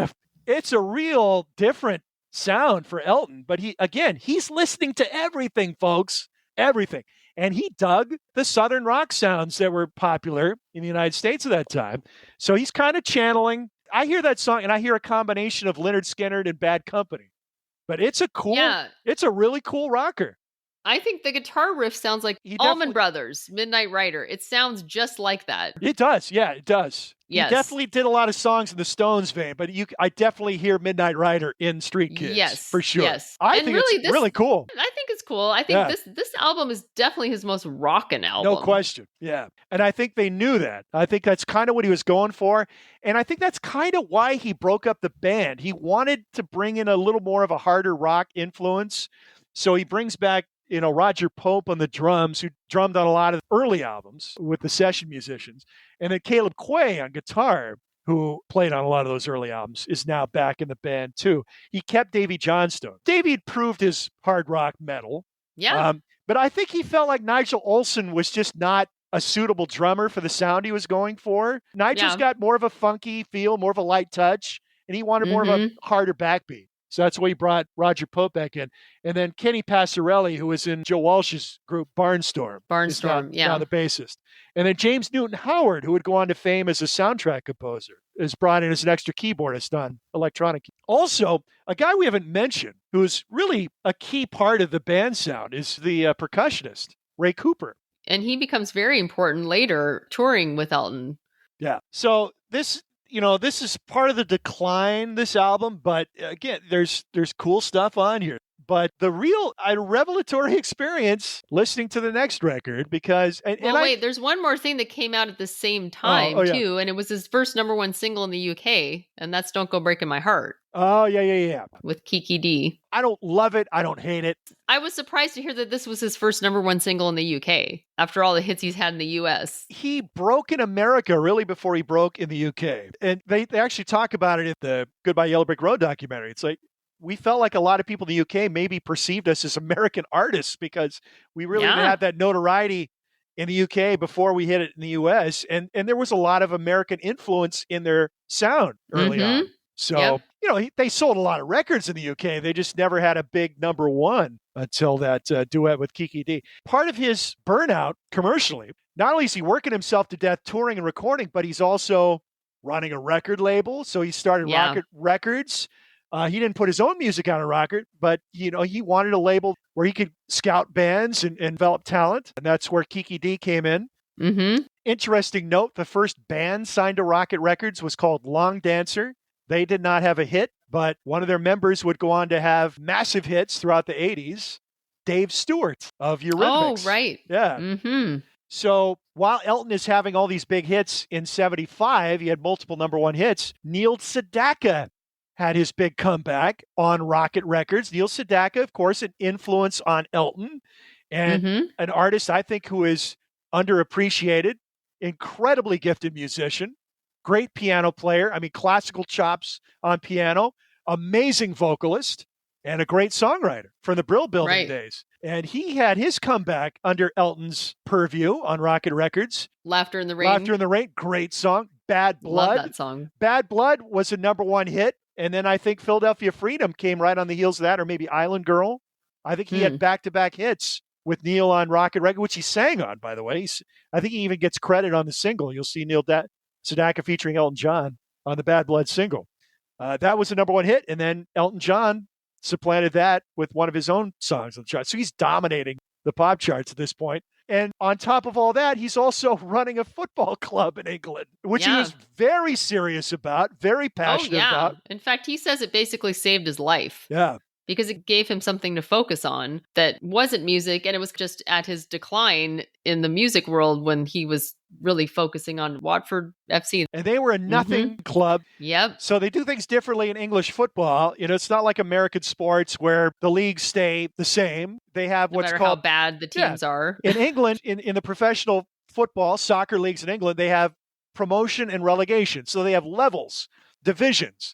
a real different sound for Elton. But he's listening to everything, folks. Everything. And he dug the Southern rock sounds that were popular in the United States at that time. So he's kind of channeling. I hear that song and I hear a combination of Lynyrd Skynyrd and Bad Company. But it's a really cool rocker. I think the guitar riff sounds like Allman Brothers, Midnight Rider. It sounds just like that. It does. Yeah, it does. Yes. He definitely did a lot of songs in the Stones vein, but I definitely hear Midnight Rider in Street Kids. Yes. For sure. Yes. I think it's really cool. I think it's cool. I think this album is definitely his most rockin' album. No question. Yeah. And I think they knew that. I think that's kind of what he was going for. And I think that's kind of why he broke up the band. He wanted to bring in a little more of a harder rock influence. So he brings back Roger Pope on the drums, who drummed on a lot of early albums with the session musicians. And then Caleb Quay on guitar, who played on a lot of those early albums, is now back in the band too. He kept Davy Johnstone. Davy had proved his hard rock metal. Yeah. But I think he felt like Nigel Olsson was just not a suitable drummer for the sound he was going for. Nigel's got more of a funky feel, more of a light touch, and he wanted more of a harder backbeat. So that's why he brought Roger Pope back in. And then Kenny Passarelli, who was in Joe Walsh's group Barnstorm. Now the bassist. And then James Newton Howard, who would go on to fame as a soundtrack composer, is brought in as an extra keyboardist on electronic. Also, a guy we haven't mentioned, who's really a key part of the band sound, is the percussionist, Ray Cooper. And he becomes very important later, touring with Elton. Yeah. So this is part of the decline, this album, but again, there's cool stuff on here. But the real revelatory experience listening to the next record because wait, there's one more thing that came out at the same time too, and it was his first number one single in the UK, and that's "Don't Go Breaking My Heart." Oh yeah. With Kiki D. I don't love it. I don't hate it. I was surprised to hear that this was his first number one single in the UK after all the hits he's had in the US. He broke in America really before he broke in the UK. And they actually talk about it in the Goodbye Yellow Brick Road documentary. It's like, we felt like a lot of people in the UK maybe perceived us as American artists because we really didn't have that notoriety in the UK before we hit it in the US. And there was a lot of American influence in their sound early on. So, they sold a lot of records in the UK. They just never had a big number one until that duet with Kiki D. Part of his burnout commercially, not only is he working himself to death touring and recording, but he's also running a record label. So he started Rocket Records. He didn't put his own music on a record, but he wanted a label where he could scout bands and develop talent. And that's where Kiki D came in. Mm-hmm. Interesting note, the first band signed to Rocket Records was called Long Dancer. They did not have a hit, but one of their members would go on to have massive hits throughout the 80s. Dave Stewart of Eurythmics. Oh, right. Yeah. Mm-hmm. So while Elton is having all these big hits in 75, he had multiple number one hits. Neil Sedaka had his big comeback on Rocket Records. Neil Sedaka, of course, an influence on Elton and an artist I think who is underappreciated, incredibly gifted musician. Great piano player. I mean, classical chops on piano, amazing vocalist, and a great songwriter from the Brill Building days. And he had his comeback under Elton's purview on Rocket Records. Laughter in the Rain. Laughter in the Rain, great song. Bad Blood. Love that song. Bad Blood was a number one hit. And then I think Philadelphia Freedom came right on the heels of that, or maybe Island Girl. I think he had back-to-back hits with Neil on Rocket Records, which he sang on, by the way. I think he even gets credit on the single. You'll see Neil Sedaka featuring Elton John on the Bad Blood single. That was a number one hit, and then Elton John supplanted that with one of his own songs on the chart. So he's dominating the pop charts at this point. And on top of all that, he's also running a football club in England, which he was very serious about, very passionate about. In fact, he says it basically saved his life. Yeah. Because it gave him something to focus on that wasn't music, and it was just at his decline in the music world when he was really focusing on Watford FC. And they were a nothing club. Yep. So they do things differently in English football. It's not like American sports where the leagues stay the same. They have no what's matter called how bad the teams are. In England, in the professional football, soccer leagues in England, they have promotion and relegation. So they have levels, divisions.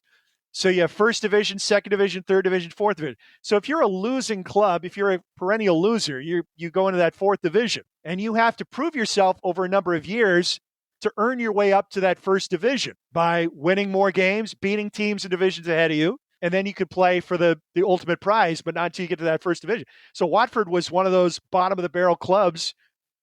So you have first division, second division, third division, fourth division. So if you're a losing club, if you're a perennial loser, you go into that fourth division. And you have to prove yourself over a number of years to earn your way up to that first division by winning more games, beating teams in divisions ahead of you. And then you could play for the ultimate prize, but not until you get to that first division. So Watford was one of those bottom-of-the-barrel clubs,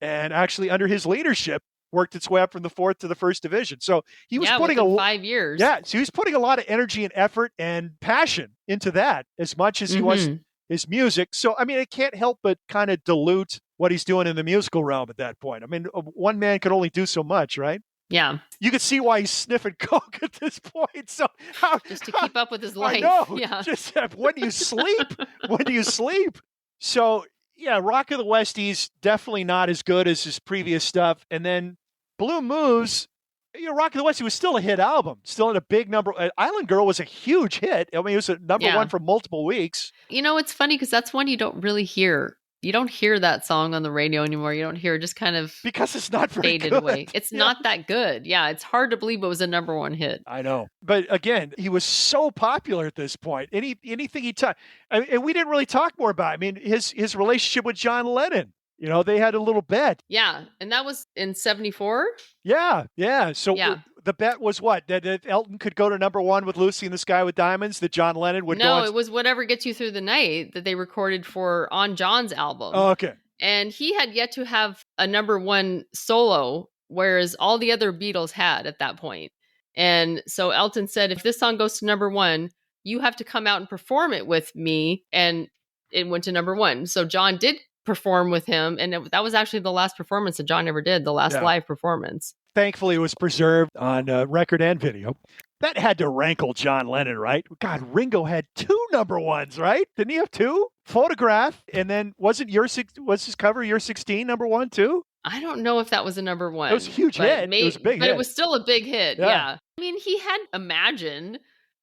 and actually under his leadership, worked its way up from the fourth to the first division. So he was putting 5 years. Yeah, so he was putting a lot of energy and effort and passion into that as much as he was his music. So, I mean, it can't help but kind of dilute what he's doing in the musical realm at that point. I mean, one man could only do so much, right? Yeah. You could see why he's sniffing coke at this point. So just to keep up with his life. I know. Yeah. Just when do you sleep? When do you sleep? So, yeah, Rock of the Westies, definitely not as good as his previous stuff. And then Blue Moves, Rock of the Westies was still a hit album, still in a big number. Island Girl was a huge hit. I mean, it was a number one for multiple weeks. It's funny because that's one you don't really hear. You don't hear that song on the radio anymore. You don't hear it, just kind of because it's not very faded good. Away. It's not that good. Yeah, it's hard to believe it was a number one hit. I know, but again, he was so popular at this point. Anything he touched, and we didn't really talk more about it. I mean, his relationship with John Lennon. They had a little bet. Yeah, and that was in 74? Yeah. So the bet was what? That Elton could go to number one with Lucy in the Sky with Diamonds, that John Lennon would go No, it was Whatever Gets You Through the Night that they recorded on John's album. Oh, okay. And he had yet to have a number one solo, whereas all the other Beatles had at that point. And so Elton said, if this song goes to number one, you have to come out and perform it with me. And it went to number one. So John did perform with him, and that was actually the last performance that John ever did, the last live performance. Thankfully, it was preserved on record and video. That had to rankle John Lennon, right? God, Ringo had 2 number ones, right? Didn't he have 2? Photograph, and then was his cover Year 16 number 1 too? I don't know if that was a number one. It was a huge hit. It was a big hit. It was still a big hit. Yeah. I mean, he had Imagine,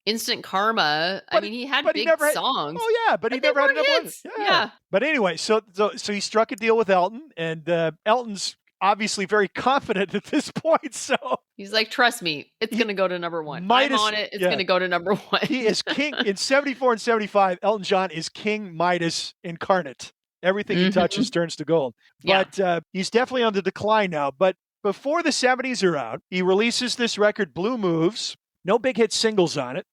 Instant Karma. He had big songs. Oh yeah, but he never had a number one. Yeah. But anyway, so he struck a deal with Elton, and Elton's obviously very confident at this point. So he's like, trust me, it's going to go to number 1. I'm on it. It's going to go to number 1. He is king. In 74 and 75, Elton John is King Midas incarnate. Everything he touches turns to gold. But he's definitely on the decline now. But before the 70s are out, he releases this record, Blue Moves. No big hit singles on it.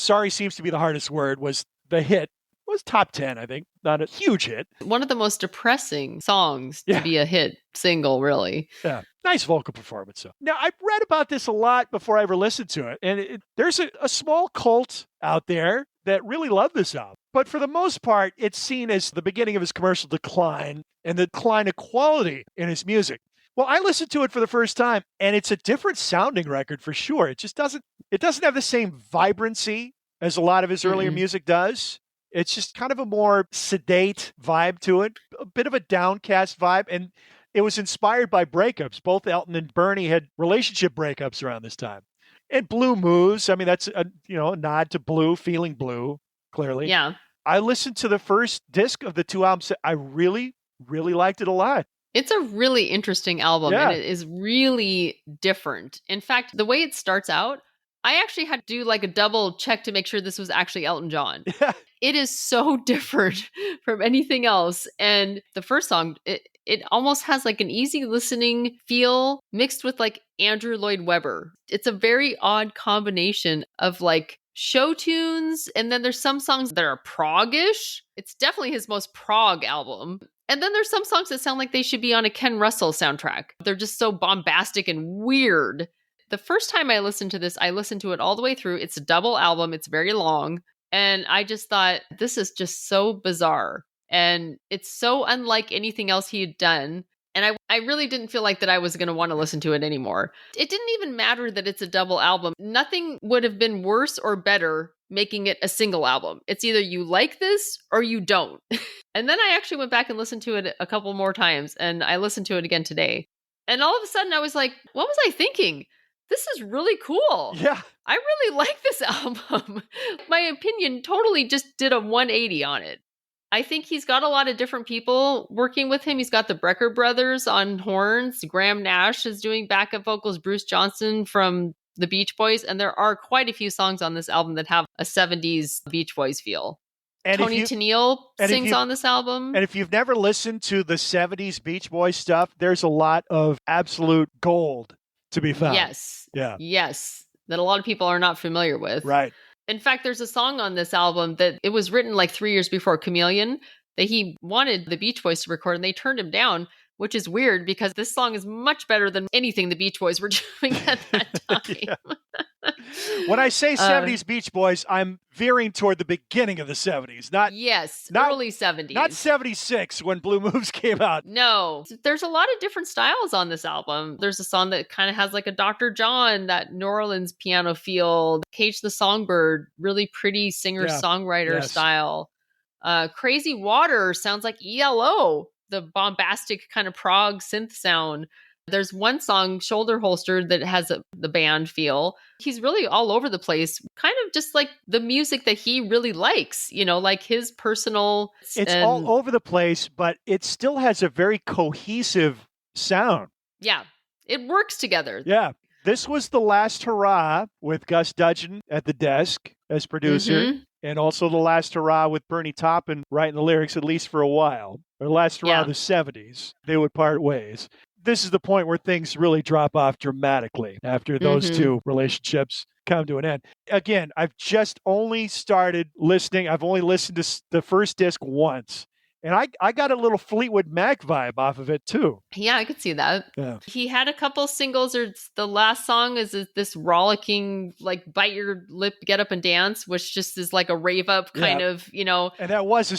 Sorry Seems to Be the Hardest Word was the hit. It was top 10, I think. Not a huge hit. One of the most depressing songs to be a hit single, really. Yeah. Nice vocal performance, though. Now, I've read about this a lot before I ever listened to it. And there's a small cult out there that really love this album. But for the most part, it's seen as the beginning of his commercial decline and the decline of quality in his music. Well, I listened to it for the first time, and it's a different sounding record for sure. It just doesn't have the same vibrancy as a lot of his earlier music does. It's just kind of a more sedate vibe to it, a bit of a downcast vibe. And it was inspired by breakups. Both Elton and Bernie had relationship breakups around this time. And Blue Moves, that's a nod to Blue, feeling blue, clearly. Yeah. I listened to the first disc of the 2 albums. I really, really liked it a lot. It's a really interesting album, and it is really different. In fact, the way it starts out, I actually had to do like a double check to make sure this was actually Elton John. Yeah. It is so different from anything else. And the first song, it almost has like an easy listening feel mixed with like Andrew Lloyd Webber. It's a very odd combination of like show tunes, and then there's some songs that are prog-ish. It's definitely his most prog album. And then there's some songs that sound like they should be on a Ken Russell soundtrack. They're just so bombastic and weird. The first time I listened to this, I listened to it all the way through. It's a double album. It's very long. And I just thought, this is just so bizarre. And it's so unlike anything else he had done. And I really didn't feel like that I was going to want to listen to it anymore. It didn't even matter that it's a double album. Nothing would have been worse or better making it a single album. It's either you like this or you don't. And then I actually went back and listened to it a couple more times, and I listened to it again today. And all of a sudden I was like, what was I thinking? This is really cool. Yeah. I really like this album. My opinion totally just did a 180 on it. I think he's got a lot of different people working with him. He's got the Brecker brothers on horns. Graham Nash is doing backup vocals. Bruce Johnson from the Beach Boys. And there are quite a few songs on this album that have a 70s Beach Boys feel. And Tony Tennille sings on this album. And if you've never listened to the 70s Beach Boys stuff, there's a lot of absolute gold to be found. Yes. Yeah. Yes. That a lot of people are not familiar with. Right. In fact, there's a song on this album that it was written like 3 years before Chameleon that he wanted the Beach Boys to record, and they turned him down, which is weird because this song is much better than anything the Beach Boys were doing at that time. When I say 70s Beach Boys, I'm veering toward the beginning of the 70s. Early 70s. Not 76 when Blue Moves came out. No. There's a lot of different styles on this album. There's a song that kind of has like a Dr. John, that New Orleans piano feel. Cage the Songbird, really pretty singer-songwriter style. Crazy Water sounds like ELO, the bombastic kind of prog synth sound. There's one song, Shoulder Holster, that has the band feel. He's really all over the place, kind of just like the music that he really likes, like his personal... It's all over the place, but it still has a very cohesive sound. Yeah, it works together. Yeah. This was the last hurrah with Gus Dudgeon at the desk as producer, and also the last hurrah with Bernie Taupin writing the lyrics, at least for a while. Or last hurrah of the 70s. They would part ways. This is the point where things really drop off dramatically after those two relationships come to an end. Again, I've just only started listening. I've only listened to the first disc once. And I got a little Fleetwood Mac vibe off of it, too. Yeah, I could see that. Yeah. He had a couple singles, or the last song is this rollicking, like, bite your lip, get up and dance, which just is like a rave up kind of, And that was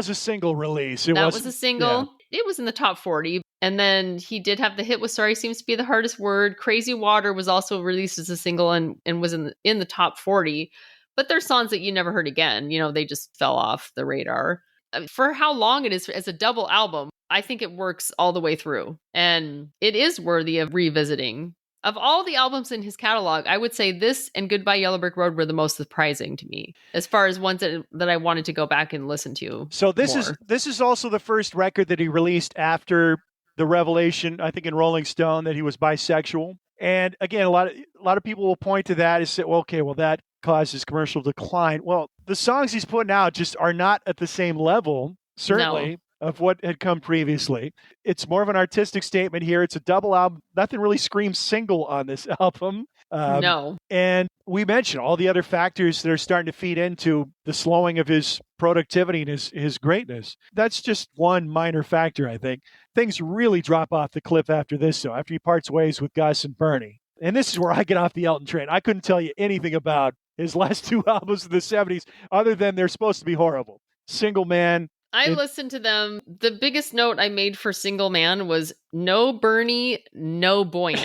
a single release. That was a single. Yeah. It was in the top 40. And then he did have the hit with Sorry Seems to Be the Hardest Word. Crazy Water was also released as a single and was in the top 40. But they're songs that you never heard again. They just fell off the radar. For how long it is as a double album, I think it works all the way through. And it is worthy of revisiting. Of all the albums in his catalog, I would say this and Goodbye Yellow Brick Road were the most surprising to me, as far as ones that I wanted to go back and listen to. So this is also the first record that he released after the revelation, I think, in Rolling Stone that he was bisexual. And again, a lot of people will point to that and say, well, okay, well, that causes commercial decline. Well, the songs he's putting out just are not at the same level, certainly, of what had come previously. It's more of an artistic statement here. It's a double album. Nothing really screams single on this album. No. And we mentioned all the other factors that are starting to feed into the slowing of his productivity and his greatness. That's just one minor factor, I think. Things really drop off the cliff after this, though, after he parts ways with Gus and Bernie. And this is where I get off the Elton train. I couldn't tell you anything about his last two albums in the 70s other than they're supposed to be horrible. Single Man. I listened to them. The biggest note I made for Single Man was no Bernie, no bueno.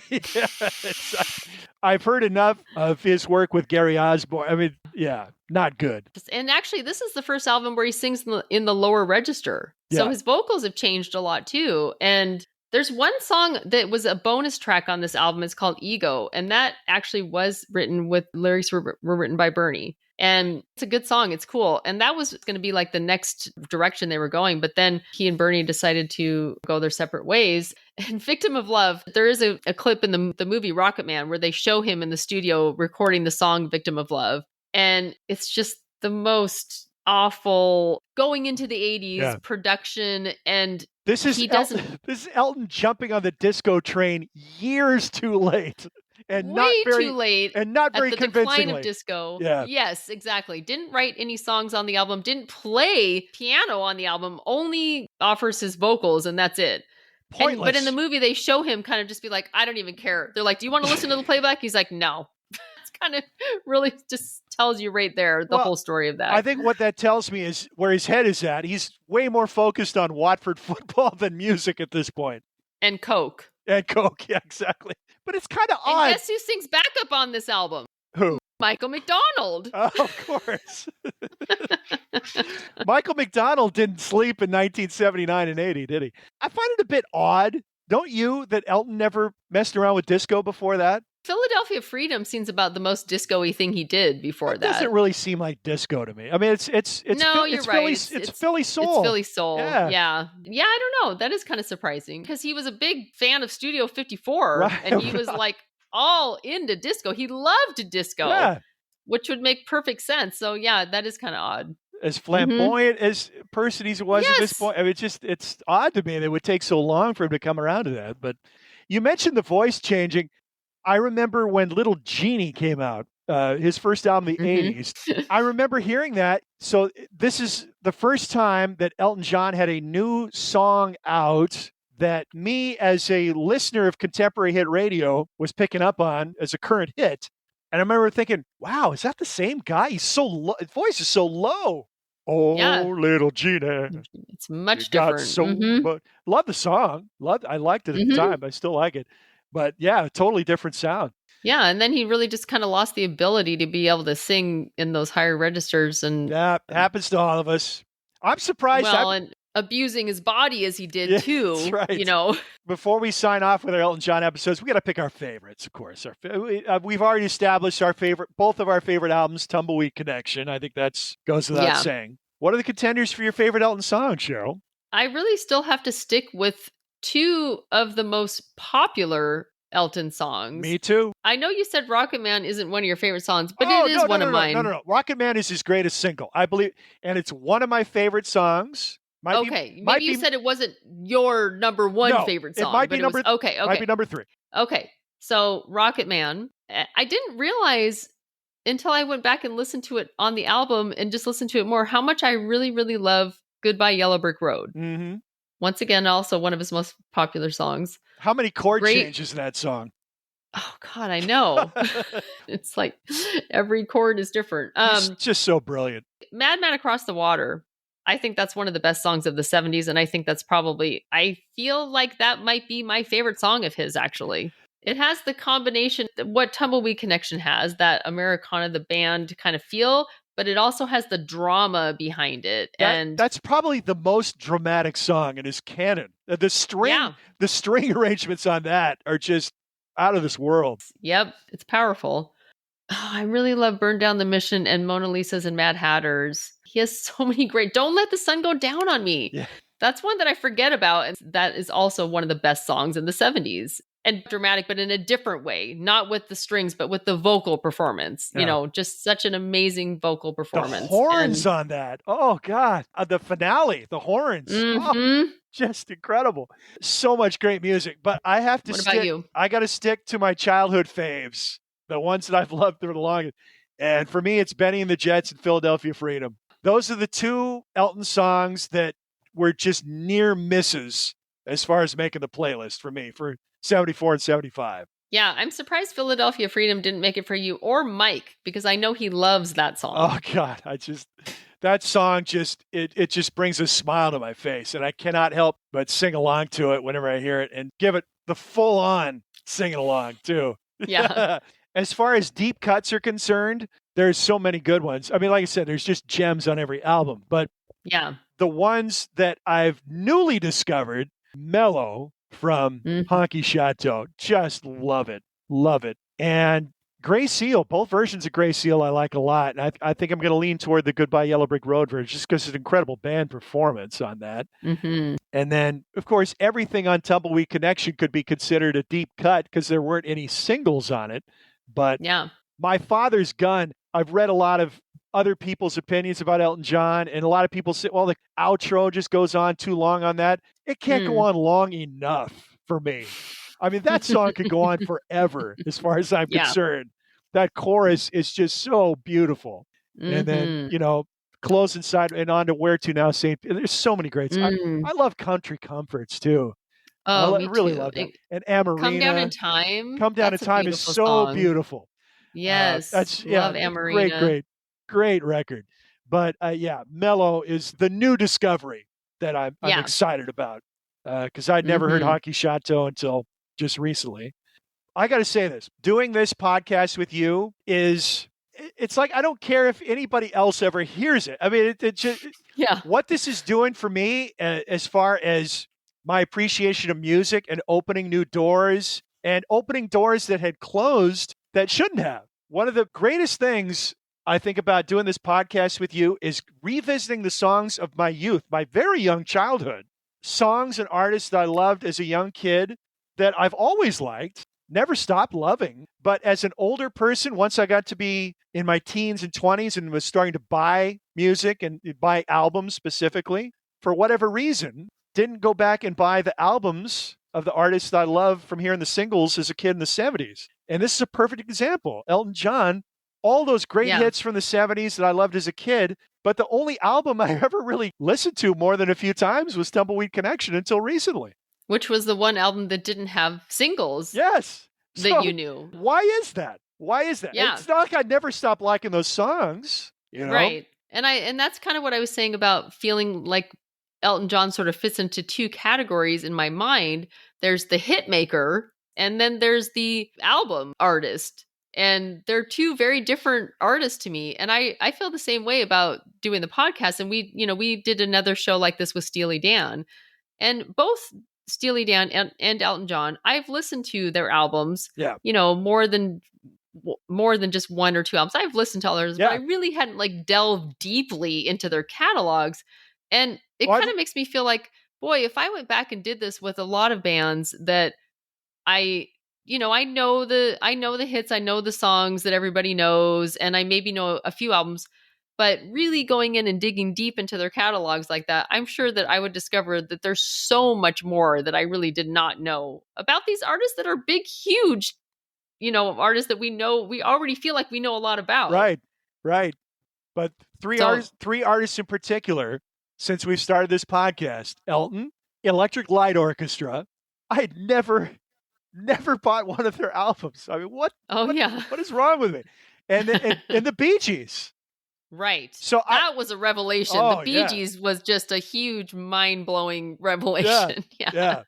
Yeah, I've heard enough of his work with Gary Osborne. I mean, yeah, not good. And actually, this is the first album where he sings in the lower register. So his vocals have changed a lot too. And there's one song that was a bonus track on this album. It's called Ego. And that actually was written with lyrics were written by Bernie. And it's a good song. It's cool. And that was going to be like the next direction they were going. But then he and Bernie decided to go their separate ways. And Victim of Love, there is a clip in the movie Rocket Man where they show him in the studio recording the song Victim of Love. And it's just the most awful going into the 80s production. And this is Elton jumping on the disco train years too late. And too late. And not very convincingly. Decline of disco. Yeah. Yes, exactly. Didn't write any songs on the album. Didn't play piano on the album. Only offers his vocals, and that's it. Pointless. But in the movie, they show him kind of just be like, I don't even care. They're like, do you want to listen to the playback? He's like, no. It's kind of really just tells you right there the whole story of that. I think what that tells me is where his head is at. He's way more focused on Watford football than music at this point. And Coke. Yeah, exactly. But it's kind of odd. And guess who sings backup on this album? Who? Michael McDonald. Oh, of course. Michael McDonald didn't sleep in 1979 and 80, did he? I find it a bit odd, don't you, that Elton never messed around with disco before that? Philadelphia Freedom seems about the most disco-y thing he did before that. Doesn't really seem like disco to me. I mean, it's no, you're right. It's Philly soul. It's Philly soul. Yeah. I don't know. That is kind of surprising because he was a big fan of Studio 54, right, and he was like all into disco. He loved disco, which would make perfect sense. So yeah, that is kind of odd. As flamboyant as person he was at this point, I mean, it's odd to me that it would take so long for him to come around to that. But you mentioned the voice changing. I remember when Little Genie came out, his first album in the 80s. I remember hearing that. So this is the first time that Elton John had a new song out that me, as a listener of contemporary hit radio, was picking up on as a current hit. And I remember thinking, wow, is that the same guy? He's so low. His voice is so low. Oh, Little Genie. It's much different. But love the song. I liked it at the time. I still like it. But yeah, totally different sound. Yeah, and then he really just kind of lost the ability to be able to sing in those higher registers. And yeah, happens to all of us. I'm surprised. And abusing his body as he did too. That's right. You know. Before we sign off with our Elton John episodes, we got to pick our favorites, of course. We've already established both of our favorite albums, Tumbleweed Connection. I think that goes without saying. What are the contenders for your favorite Elton song, Sheryl? I really still have to stick with two of the most popular Elton songs. Me too. I know you said Rocket Man isn't one of your favorite songs, but it is one of mine. No. Rocket Man is his greatest single, I believe. And it's one of my favorite songs. Maybe you said it wasn't your number one favorite song. It might be number okay. Might be number 3. Okay. So Rocket Man, I didn't realize until I went back and listened to it on the album and just listened to it more, how much I really, really love Goodbye Yellow Brick Road. Mm-hmm. Once again, also one of his most popular songs. How many chord changes in that song? Oh, God, I know. It's like every chord is different. It's just so brilliant. Mad Man Across the Water I think that's one of the best songs of the 70s. And I think that's probably, I feel like that might be my favorite song of his, actually. It has the combination, what Tumbleweed Connection has, that Americana, the band kind of feel, but it also has the drama behind it. That's probably the most dramatic song in his canon. The string arrangements on that are just out of this world. Yep, it's powerful. Oh, I really love Burn Down the Mission and Mona Lisa's and Mad Hatters. He has so many great. Don't Let the Sun Go Down on Me. Yeah. That's one that I forget about. And that is also one of the best songs in the 70s. And dramatic, but in a different way. Not with the strings, but with the vocal performance. Yeah. You know, just such an amazing vocal performance. The horns on that. Oh, God. The finale, the horns. Oh, just incredible. So much great music. But I have to What about you? I got to stick to my childhood faves. The ones that I've loved through the longest. And for me, it's Benny and the Jets and Philadelphia Freedom. Those are the two Elton songs that were just near misses as far as making the playlist for me for 74 and 75. Yeah, I'm surprised Philadelphia Freedom didn't make it for you or Mike, because I know he loves that song. Oh, God. That song it just brings a smile to my face. And I cannot help but sing along to it whenever I hear it and give it the full on singing along, too. Yeah. As far as deep cuts are concerned, there's so many good ones. I mean, like I said, there's just gems on every album. But yeah, the ones that I've newly discovered, Mellow from Honky Chateau, just love it. Love it. And Gray Seal, both versions of Gray Seal I like a lot. And I think I'm going to lean toward the Goodbye Yellow Brick Road version just because it's an incredible band performance on that. Mm-hmm. And then, of course, everything on Tumbleweed Connection could be considered a deep cut because there weren't any singles on it. But yeah, My Father's Gun, I've read a lot of other people's opinions about Elton John, and a lot of people say, well, the outro just goes on too long on that. It can't go on long enough for me. I mean, that song could go on forever as far as I'm concerned. That chorus is just so beautiful. And then, Close Inside and on to Where To Now, Saint. There's so many great songs. I love Country Comforts, too. Oh, I really love that. And Amarina. Come Down in Time. Come Down in Time is so song. Beautiful. Yes. Love Amarina. Great record. But Mellow is the new discovery that I'm excited about because I'd never heard Honky Chateau until just recently. I got to say this, doing this podcast with you it's like, I don't care if anybody else ever hears it. I mean, it just, what this is doing for me as far as my appreciation of music and opening new doors and opening doors that had closed that shouldn't have. One of the greatest things I think about doing this podcast with you is revisiting the songs of my youth, my very young childhood, songs and artists that I loved as a young kid that I've always liked, never stopped loving. But as an older person, once I got to be in my teens and 20s and was starting to buy music and buy albums specifically, for whatever reason, didn't go back and buy the albums of the artists that I love from hearing the singles as a kid in the 70s. And this is a perfect example. Elton John, all those great hits from the 70s that I loved as a kid, but the only album I ever really listened to more than a few times was Tumbleweed Connection until recently. Which was the one album that didn't have singles. Yes. That you knew. Why is that? Yeah. It's not like I never stopped liking those songs, Right. And that's kind of what I was saying about feeling like Elton John sort of fits into two categories in my mind. There's the hit maker, and then there's the album artist. And they're two very different artists to me. And I feel the same way about doing the podcast. And we did another show like this with Steely Dan. And both Steely Dan and Elton John, I've listened to their albums, more than just one or two albums. I've listened to others, but I really hadn't like delved deeply into their catalogs. And it kind of makes me feel like, boy, if I went back and did this with a lot of bands that I know the hits, I know the songs that everybody knows, and I maybe know a few albums, but really going in and digging deep into their catalogs like that, I'm sure that I would discover that there's so much more that I really did not know about these artists that are big, huge, artists that we already feel like we know a lot about. Right. But three artists in particular, since we've started this podcast: Elton, Electric Light Orchestra. I had never bought one of their albums. I mean, what is wrong with me? And the Bee Gees. Right. So that was a revelation. The Bee Gees was just a huge, mind-blowing revelation. Yeah.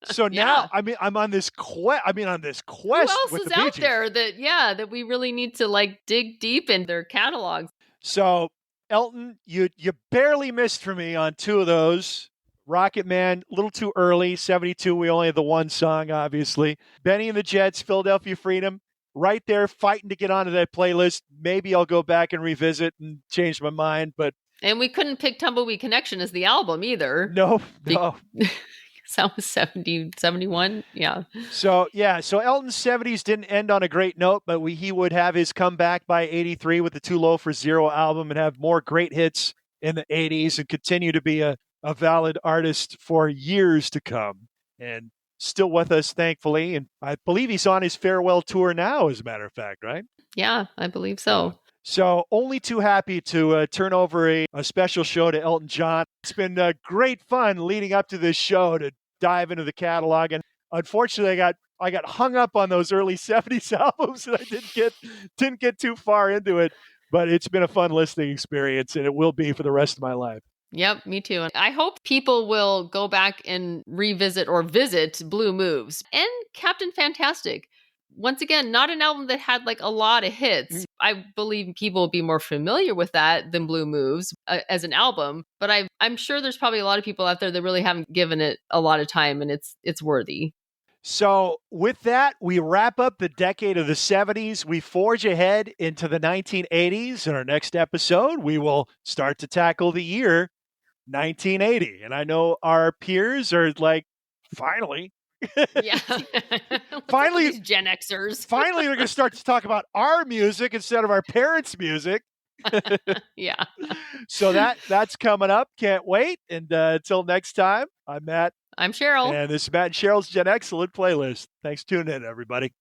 So now, I mean, I'm on this quest. Who else with is the Bee out Gees. there that we really need to like dig deep in their catalogs? So Elton, you barely missed for me on two of those. Rocket Man, a little too early. 72, we only had the one song, obviously. Benny and the Jets, Philadelphia Freedom, right there fighting to get onto that playlist. Maybe I'll go back and revisit and change my mind, but... And we couldn't pick Tumbleweed Connection as the album either. No. That was 70, 71. Yeah. So Elton's 70s didn't end on a great note, but he would have his comeback by 83 with the Too Low for Zero album and have more great hits in the 80s and continue to be a valid artist for years to come. And still with us, thankfully. And I believe he's on his farewell tour now, as a matter of fact, right? Yeah, I believe so. So only too happy to turn over a special show to Elton John. It's been great fun leading up to this show to dive into the catalog. And unfortunately, I got hung up on those early 70s albums and I didn't get too far into it. But it's been a fun listening experience, and it will be for the rest of my life. Yep, me too. And I hope people will go back and revisit or visit Blue Moves and Captain Fantastic. Once again, not an album that had like a lot of hits. I believe people will be more familiar with that than Blue Moves as an album. But I'm sure there's probably a lot of people out there that really haven't given it a lot of time, and it's worthy. So with that, we wrap up the decade of the 70s. We forge ahead into the 1980s. In our next episode, we will start to tackle the year 1980. And I know our peers are like, finally. Yeah. Finally, these Gen Xers. Finally, they're going to start to talk about our music instead of our parents' music. Yeah. So that's coming up. Can't wait. And until next time, I'm Matt. I'm Sheryl. And this is Matt and Sheryl's Gen Excellent Playlist. Thanks for tuning in, everybody.